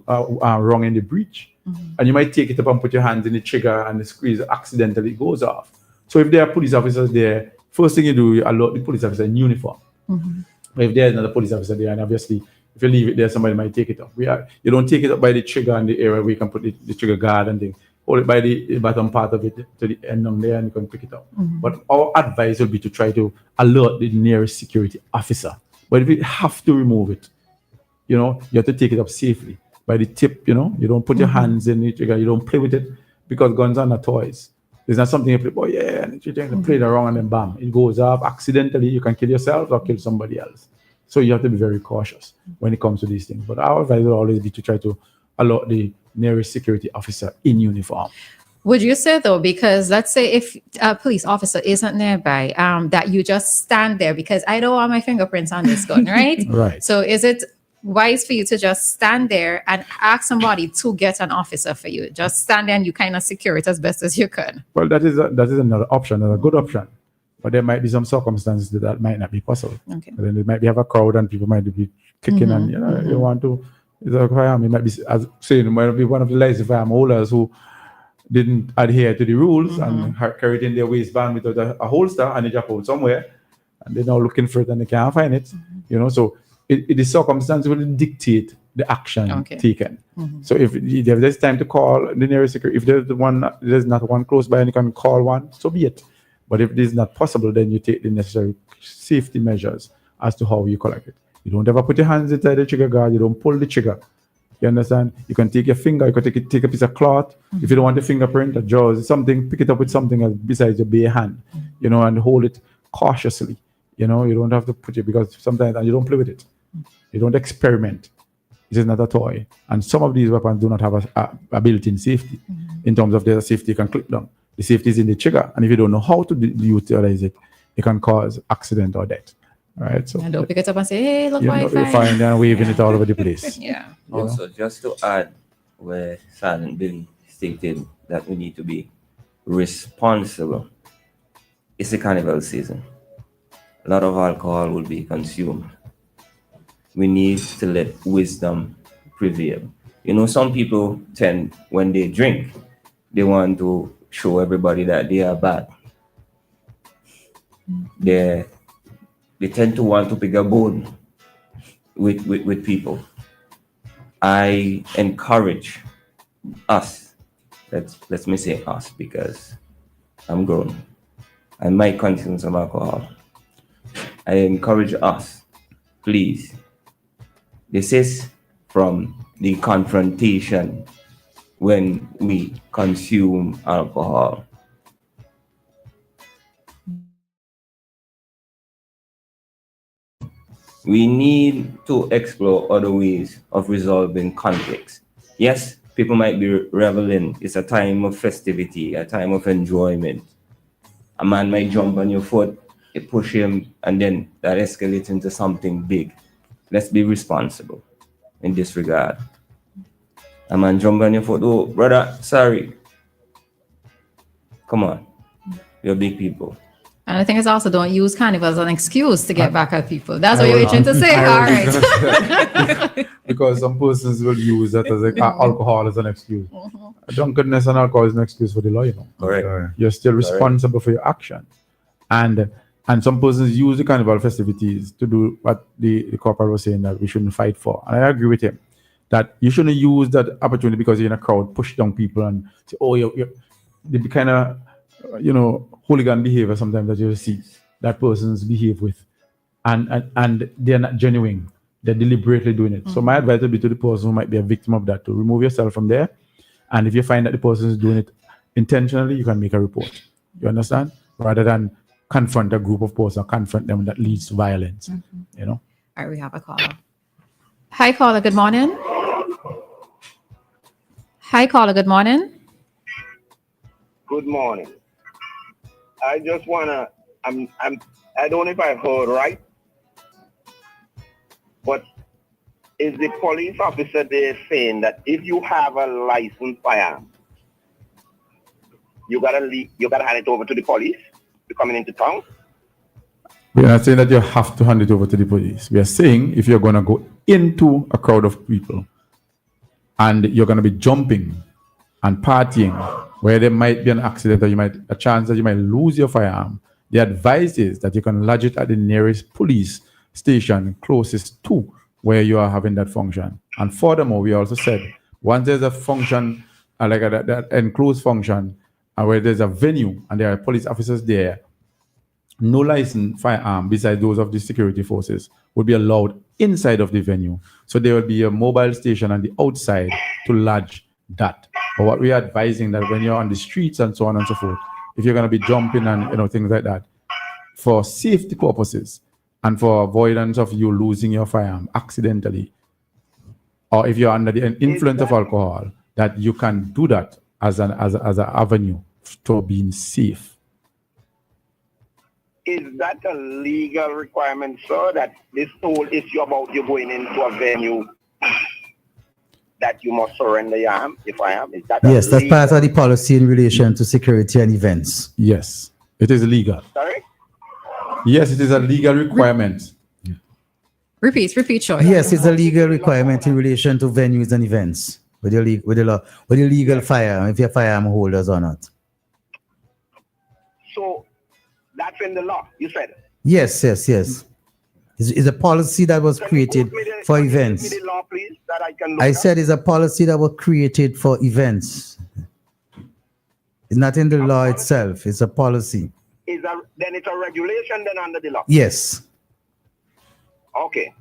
wrong in the breach. And you might take it up and put your hands in the trigger and the squeeze accidentally goes off. So if there are police officers there, first thing you do, you alert the police officer in uniform. But if there's another police officer there, and obviously if you leave it there, somebody might take it up. You don't take it up by the trigger and the area where you can put the trigger guard and thing. Hold it by the bottom part of it to the end on there and you can pick it up. But our advice would be to try to alert the nearest security officer. But if you have to remove it, you have to take it up safely by the tip, you don't put your hands in the trigger, you don't play with it because guns are not toys. It's not something you play, and you play it around and then bam, it goes off accidentally. You can kill yourself or kill somebody else. So you have to be very cautious when it comes to these things. But our advice will always be to try to alert the nearest security officer in uniform. Would you say though, because let's say if a police officer isn't nearby, that you just stand there because I don't want my fingerprints on this gun, right? Right. So is it wise for you to just stand there and ask somebody to get an officer for you? Just stand there and you kind of secure it as best as you can. Well, that is another option, a good option. But there might be some circumstances that might not be possible. Okay. And then there might have a crowd and people might be kicking and you want to. It's a firearm. It might be it might be one of the licensed firearm holders who didn't adhere to the rules and carried in their waistband without a holster and they just hold somewhere and they're now looking for it and they can't find it. So the circumstances will dictate the action taken. So if there's time to call the nearest security, if there's not one close by and you can call one, so be it. But if this is not possible, then you take the necessary safety measures as to how you collect it. You don't ever put your hands inside the trigger guard. You don't pull the trigger. You understand? You can take your finger. You can take a piece of cloth. If you don't want a fingerprint, a jaws, something, pick it up with something else besides your bare hand, and hold it cautiously. You don't have to put it because sometimes you don't play with it. You don't experiment. It is not a toy. And some of these weapons do not have a built-in safety. In terms of their safety, you can click down. The safety is in the trigger. And if you don't know how to utilize it, it can cause accident or death. right? So And don't pick it up and say, hey, look, you know, Wi-Fi. you're fine and waving it all over the place. Yeah. Also, just to add where Sergeant Billy stated that we need to be responsible, it's the carnival season. A lot of alcohol will be consumed. We need to let wisdom prevail. You know, some people tend, when they drink, they want to show everybody that they are bad. They tend to want to pick a bone with people. I encourage us, let me say us because I'm grown. I might consume some alcohol. I encourage us, please. This is from the confrontation when we consume alcohol. We need to explore other ways of resolving conflicts. Yes, people might be reveling. It's a time of festivity, a time of enjoyment. A man might jump on your foot, you push him, and then that escalates into something big. Let's be responsible in this regard. A man jump on your foot, oh, brother, sorry. Come on, we're big people. And the thing is also don't use carnival as an excuse to get back at people. That's what you're itching to say. All right. Because some persons will use that as alcohol as an excuse. Drunkenness and alcohol is an excuse for the law, you know. Correct. You're still responsible for your action. And some persons use the carnival festivities to do what the corporal was saying that we shouldn't fight for. And I agree with him that you shouldn't use that opportunity because you're in a crowd, push down people and say, oh, you're the kind of, hooligan behavior sometimes that you see that persons behave with. And they're not genuine. They're deliberately doing it. So my advice would be to the person who might be a victim of that to remove yourself from there. And if you find that the person is doing it intentionally, you can make a report. You understand? Rather than confront a group of persons or confront them that leads to violence. All right, we have a caller. Hi, caller. Good morning. Hi, caller. Good morning. Good morning. I just wanna. I don't know if I've heard right, but is the police officer there saying that if you have a licensed firearm, you gotta hand it over to the police? You're coming into town. We are not saying that you have to hand it over to the police. We are saying if you're gonna go into a crowd of people and you're gonna be jumping and partying, where there might be an accident or a chance that you might lose your firearm, the advice is that you can lodge it at the nearest police station closest to where you are having that function. And furthermore, we also said once there's a function, like that enclosed function, where there's a venue and there are police officers there, no licensed firearm besides those of the security forces would be allowed inside of the venue. So there will be a mobile station on the outside to lodge that. But what we are advising that when you're on the streets and so on and so forth, if you're going to be jumping and things like that, for safety purposes and for avoidance of you losing your firearm accidentally, or if you're under the influence of alcohol, that you can do that as an avenue to being safe. Is that a legal requirement, sir, that this whole issue about you going into a venue that you must surrender your arm, if I am? Is that yes, that's part of the policy in relation to security and events. Yes, it is legal. Sorry? Yes, it is a legal requirement. Repeat, Troy. Yes, it's a legal requirement in relation to venues and events with your legal firearm, if you're firearm holders or not. So that's in the law, you said? Yes. It's a policy that was created for events. Give me the law, please, that I can look I at. said it's a policy that was created for events. It's not in the law itself. It's a policy. Then it's a regulation then under the law? Yes. Okay.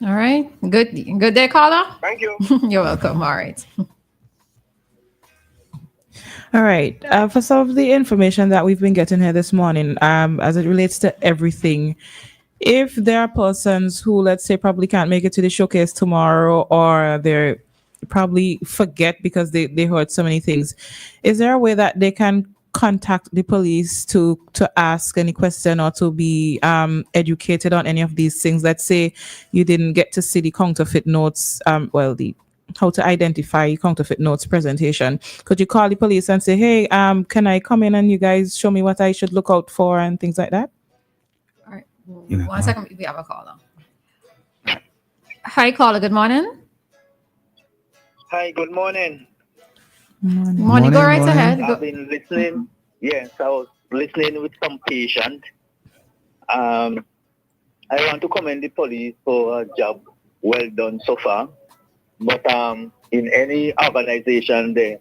All right. Good day, caller. Thank you. You're welcome. All right. All right. For some of the information that we've been getting here this morning, as it relates to everything, if there are persons who, let's say, probably can't make it to the showcase tomorrow, or they probably forget because they heard so many things, is there a way that they can contact the police to ask any question or to be educated on any of these things? Let's say you didn't get to see the counterfeit notes, the how to identify counterfeit notes presentation. Could you call the police and say, hey, can I come in and you guys show me what I should look out for and things like that? All right. 1 second. We have a caller. Hi, caller. Good morning. Hi, good morning. Morning. Go right ahead. I've been listening. Yes, I was listening with some patience. I want to commend the police for a job well done so far. But in any organization, there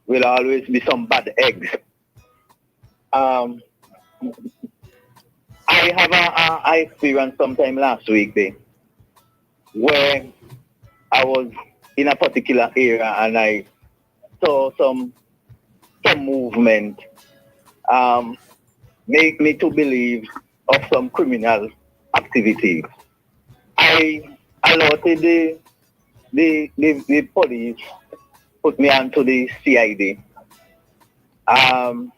will always be some bad eggs. I experienced sometime last week there, where I was in a particular area and I saw some movement make me to believe of some criminal activity. I alerted the police, put me onto the CID, and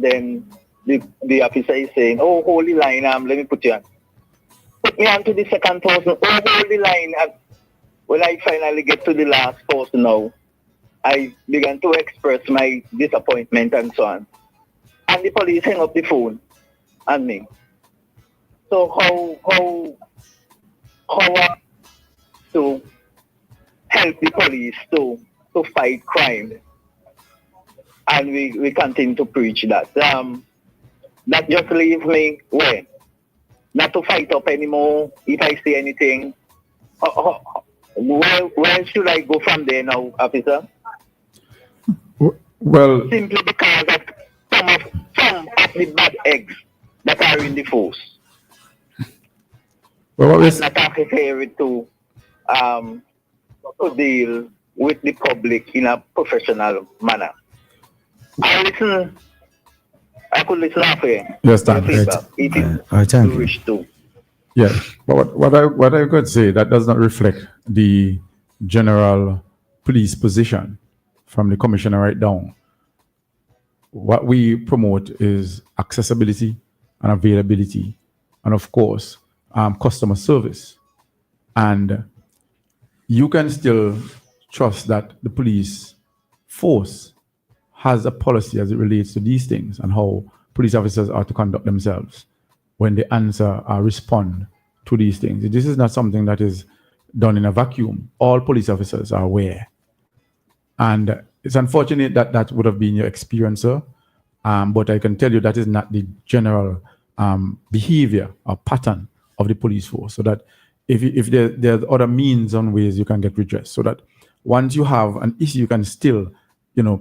then the officer is saying, "Oh, hold the line, let me put you on." Put me onto the second person. Oh, hold the line. And when I finally get to the last person now, I began to express my disappointment and so on. And the police hang up the phone on me. So how to help the police to fight crime? And we continue to preach that. That just leaves me where? Not to fight up anymore if I see anything. Where should I go from there now, officer? Well, Simply because of some of the bad eggs that are in the force. well, what Not necessary to deal with the public in a professional manner. I could listen after. Yes, thank you. If you Thank you. wish to. Yeah, but what I could say, that does not reflect the general police position from the commissioner right down. What we promote is accessibility and availability, and of course, customer service. And you can still trust that the police force has a policy as it relates to these things and how police officers are to conduct themselves when they answer or respond to these things. This is not something that is done in a vacuum. All police officers are aware. And it's unfortunate that that would have been your experience, sir. But I can tell you that is not the general behavior or pattern of the police force. So that if there are other means and ways you can get redress, so that once you have an issue, you can still,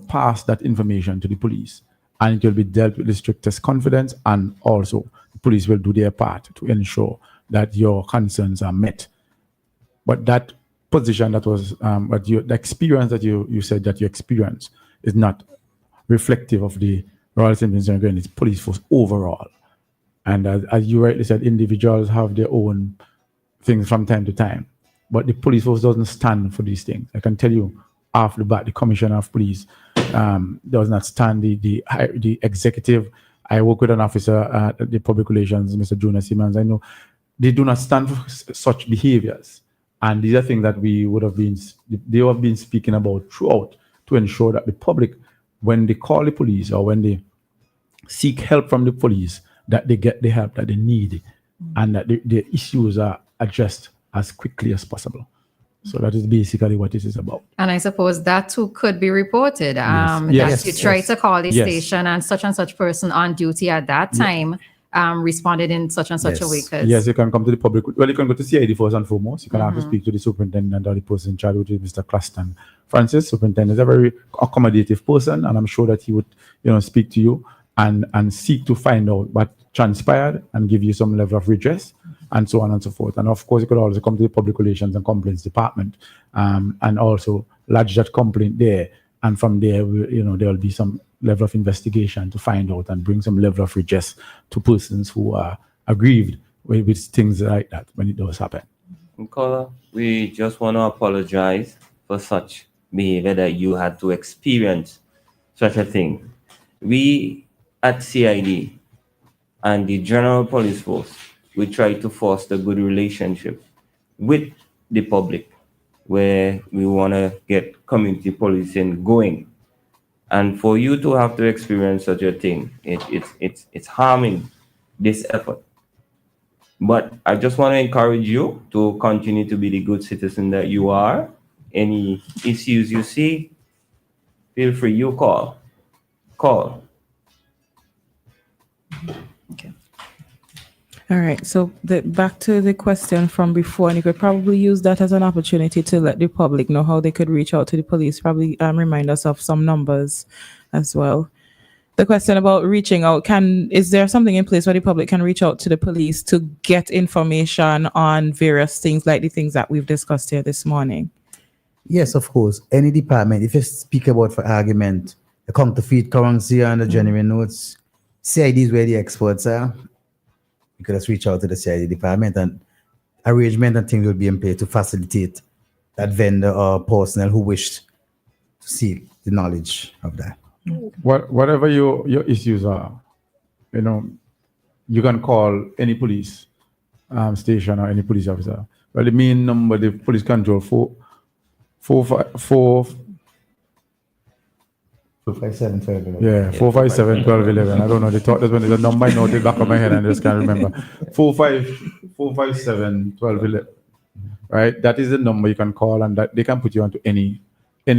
pass that information to the police, and it will be dealt with the strictest confidence, and also the police will do their part to ensure that your concerns are met. But that position that was, the experience that you said that you experienced is not reflective of the Royal St. Vincent and Grenadines police force overall. And as you rightly said, individuals have their own things from time to time, but the police force doesn't stand for these things. I can tell you off the bat, the commissioner of police does not stand. The executive, I work with an officer at the public relations, Mr. Jonas Simmons. I know they do not stand for such behaviors. And these are things that they have been speaking about throughout to ensure that the public, when they call the police or when they seek help from the police, that they get the help that they need, and that the issues are addressed as quickly as possible. So that is basically what this is about. And I suppose that too could be reported. Yes. That you try to call the Yes. station and such person on duty at that time responded in such and such a way. Yes, you can come to the public. Well, you can go to CID first and foremost. You can have to speak to the superintendent or the person in charge, which is Mr. Claston Francis. Superintendent is a very accommodative person, and I'm sure that he would, speak to you and seek to find out what transpired and give you some level of redress, and so on and so forth. And of course, you could also come to the Public Relations and Complaints Department and also lodge that complaint there. And from there, there will be some level of investigation to find out and bring some level of redress to persons who are aggrieved with things like that when it does happen. Caller, we just want to apologize for such behavior that you had to experience such a thing. we at CID and the General Police Force, we try to foster good relationship with the public, where we want to get community policing going. And for you to have to experience such a thing, it's harming this effort. But I just want to encourage you to continue to be the good citizen that you are. Any issues you see, feel free, you call. All right. So back to the question from before, and you could probably use that as an opportunity to let the public know how they could reach out to the police. Probably remind us of some numbers as well. The question about reaching out, is there something in place where the public can reach out to the police to get information on various things like the things that we've discussed here this morning? Yes, of course. Any department, if you speak about, for argument, the counterfeit currency and the genuine notes, CID is where the experts are. You could just reach out to the CID department, and arrangement and things will be in place to facilitate that vendor or personnel who wish to see the knowledge of that. Whatever your issues are, you can call any police station or any police officer. Well, the main number, the police control, 457-1211. Yeah, 457-1211. I don't know. That's when the number I know at the back of my head and I just can't remember. 457-1211. Right? That is the number you can call, and that they can put you onto any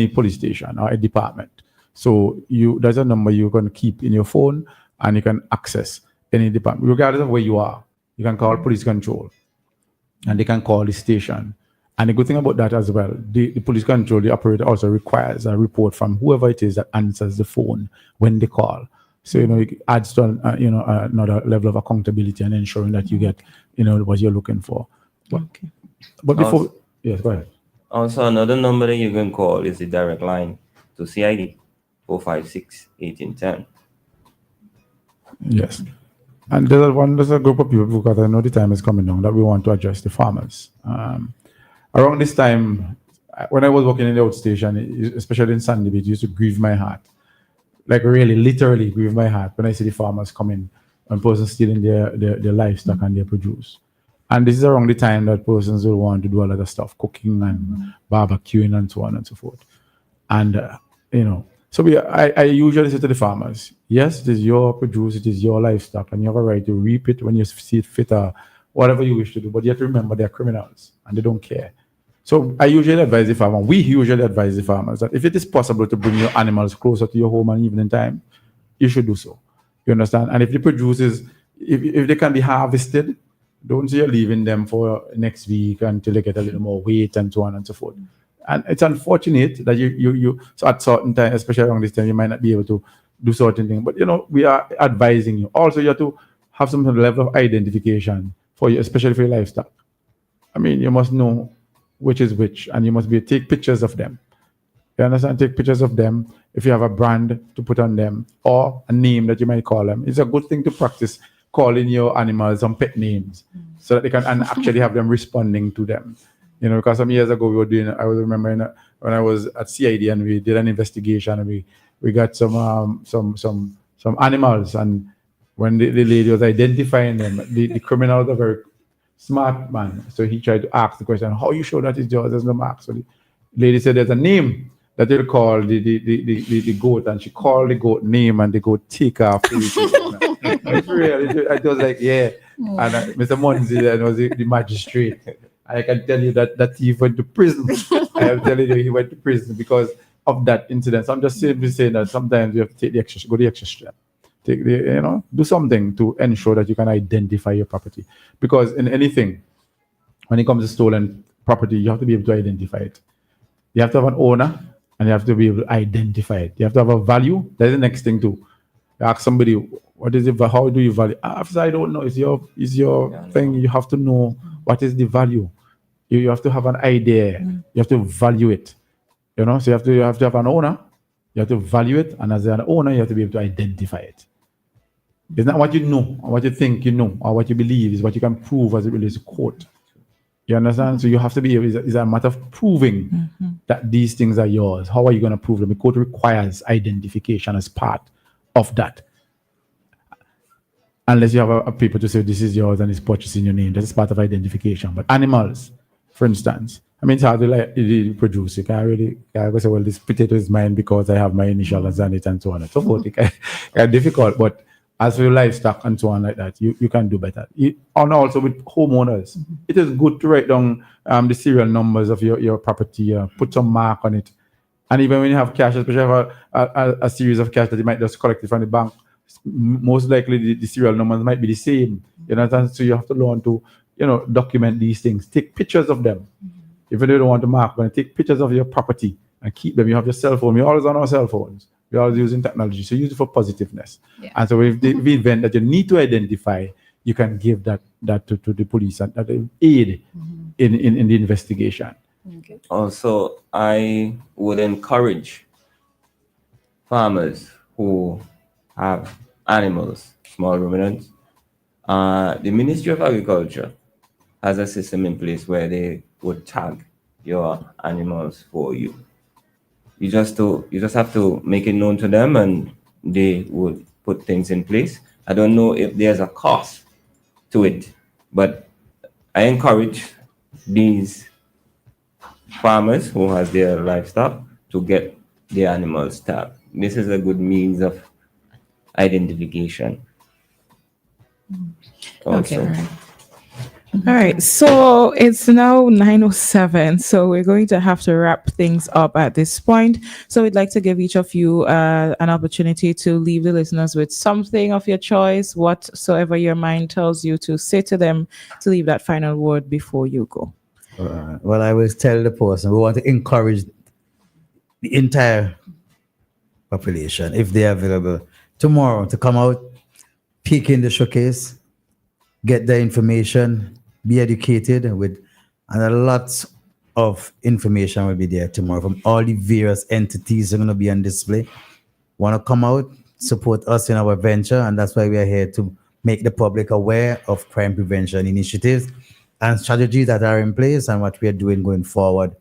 police station or a department. So there's a number you can keep in your phone, and you can access any department, regardless of where you are. You can call police control, and they can call the station. And the good thing about that as well, the police control, the operator also requires a report from whoever it is that answers the phone when they call. So, it adds to, another level of accountability and ensuring that you get, what you're looking for. But before, yes, go ahead. Also, another number that you can call is the direct line to CID, 456-1810. Yes. And there's a group of people, because I know the time is coming down, that we want to address the farmers. Around this time, when I was working in the outstation, especially in Sandy Beach, it used to grieve my heart. Like really, literally grieve my heart when I see the farmers coming and persons stealing their livestock and their produce. And this is around the time that persons will want to do a lot of stuff, cooking and barbecuing and so on and so forth. And, so I usually say to the farmers, yes, it is your produce, it is your livestock, and you have a right to reap it when you see it fit or whatever you wish to do. But you have to remember they're criminals and they don't care. So I usually advise the farmer, we usually advise the farmers that if it is possible to bring your animals closer to your home and evening time, you should do so. You understand? And if the produce if they can be harvested, don't say you're leaving them for next week until they get a little more weight and so on and so forth. And it's unfortunate that you so at certain time, especially around this time, you might not be able to do certain things. But we are advising you. Also, you have to have some level of identification for you, especially for your livestock. I mean, you must know which is which, and you must take pictures of them. You understand? Take pictures of them. If you have a brand to put on them or a name that you might call them, it's a good thing to practice calling your animals some pet names so that they can actually have them responding to them. Because some years ago I was remembering when I was at CID and we did an investigation and we got some animals, and when the lady was identifying them, the criminal was a very smart man. So he tried to ask the question, how are you sure that is yours? There's no mark. So the lady said there's a name that they'll call the goat, and she called the goat name and the goat take off. It's real. I was like, yeah. And Mr. Munzi was the magistrate. I can tell you that he went to prison. I am telling you, he went to prison because of that incident. So I'm just simply saying that sometimes you have to take the extra step. Do something to ensure that you can identify your property. Because in anything, when it comes to stolen property, you have to be able to identify it. You have to have an owner, and you have to be able to identify it. You have to have a value. That's the next thing too. You ask somebody, what is it? How do you value? Officer, I don't know. It's your thing. You have to know what is the value. You have to have an idea. You have to value it. So you have to have an owner. You have to value it, and as an owner, you have to be able to identify it. It's not what you know or what you think you know or what you believe, is what you can prove as it relates to court. You understand? So you have to be able, it's a matter of proving that these things are yours. How are you going to prove them? The court requires identification as part of that. Unless you have a paper to say this is yours and it's purchased in your name. That is part of identification. But animals, for instance, I mean, it's hard to like produce. You can't really say, well, this potato is mine because I have my initials on it and so on and so forth. It's difficult. But as for livestock and so on like that, you can do better. And also with homeowners, it is good to write down the serial numbers of your property, put some mark on it. And even when you have cash, especially have a series of cash that you might just collect it from the bank, most likely the serial numbers might be the same. You know, so you have to learn to, document these things. Take pictures of them. If you don't want to mark, but take pictures of your property and keep them. You have your cell phone. We're always on our cell phones. We're always using technology. So use it for positiveness. Yeah. And so if the event that you need to identify, you can give that to the police and that aid in the investigation. Okay. Also, I would encourage farmers who have animals, small ruminants. The Ministry of Agriculture has a system in place where they would tag your animals for you. You just have to make it known to them, and they would put things in place. I don't know if there's a cost to it, but I encourage these farmers who has their livestock to get their animals tagged. This is a good means of identification. Okay. Also. All right. All right, so it's now 9:07, so we're going to have to wrap things up at this point. So we'd like to give each of you an opportunity to leave the listeners with something of your choice, whatsoever your mind tells you to say to them, to leave that final word before you go. Well, I will tell the person we want to encourage the entire population, if they are available, tomorrow to come out, peek in the showcase, get the information, be educated and a lot of information will be there tomorrow from all the various entities that are going to be on display. Want to come out, support us in our venture, and that's why we are here to make the public aware of crime prevention initiatives and strategies that are in place and what we are doing going forward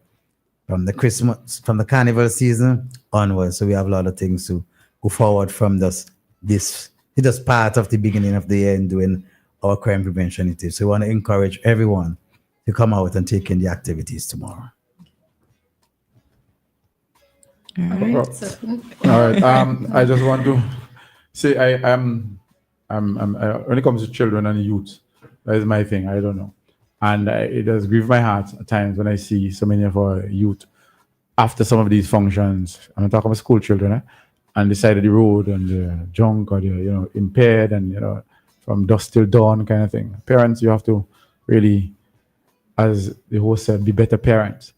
from the carnival season onwards. So we have a lot of things to go forward from this. It's just part of the beginning of the year in doing our crime prevention initiative. So we want to encourage everyone to come out and take in the activities tomorrow. All right. All right. I just want to say I'm when it comes to children and youth, that is my thing. I don't know, and it does grieve my heart at times when I see so many of our youth after some of these functions. I'm talking about school children, on the side of the road and the drunk or the impaired and from dusk till dawn kind of thing. Parents, you have to really, as the host said, be better parents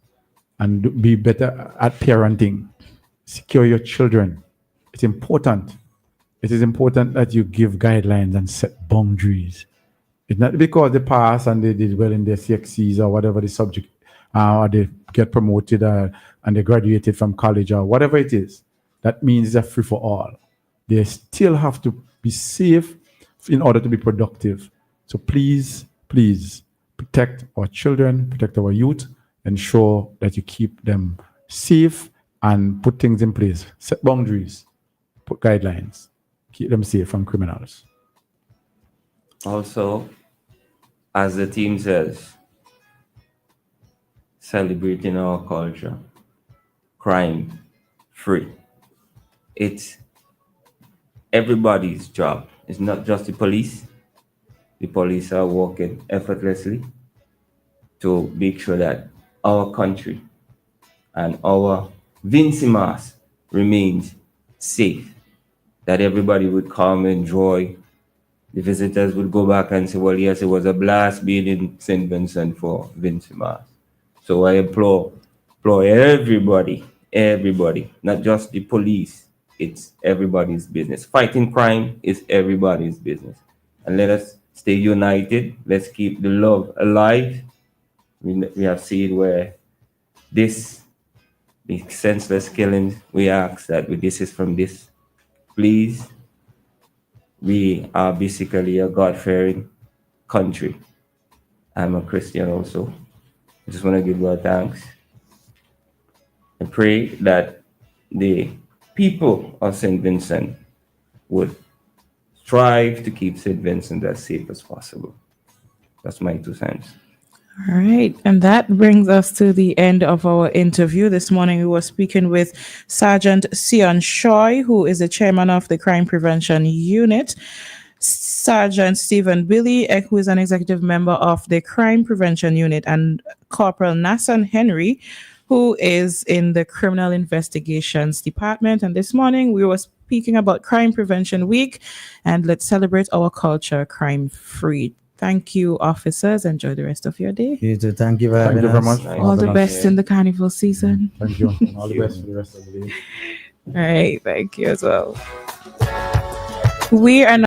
and be better at parenting. Secure your children. It's important. It is important that you give guidelines and set boundaries. It's not because they pass and they did well in their CXCs or whatever the subject, or they get promoted and they graduated from college or whatever it is. That means it's a free for all. They still have to be safe in order to be productive. So please protect our children, protect our youth, ensure that you keep them safe and put things in place. Set boundaries, put guidelines, keep them safe from criminals. Also, as the team says, celebrating our culture, crime free. It's everybody's job. It's not just the police. The police are working effortlessly to make sure that our country and our Vincimas remains safe, that everybody would come, enjoy. The visitors would go back and say, well, yes, it was a blast being in St. Vincent for Vincimas. So I implore everybody, not just the police. It's everybody's business. Fighting crime is everybody's business. And let us stay united. Let's keep the love alive. We have seen where the senseless killings, we ask that we desist from this. Please, we are basically a God-fearing country. I'm a Christian also. I just want to give God thanks. I pray that the people of St. Vincent would strive to keep St. Vincent as safe as possible. That's my 2 cents. All right. And that brings us to the end of our interview. This morning, we were speaking with Sergeant Sion Shoy, who is the chairman of the Crime Prevention Unit, Sergeant Stephen Billy, who is an executive member of the Crime Prevention Unit, and Corporal Nassan Henry, who is in the Criminal Investigations Department. And this morning, we were speaking about Crime Prevention Week, and let's celebrate our culture crime-free. Thank you, officers. Enjoy the rest of your day. You too. Thank you for Thank having you very us. much. All the best in the carnival season. Thank you. All the best for the rest of the day. All right. Thank you as well. We are now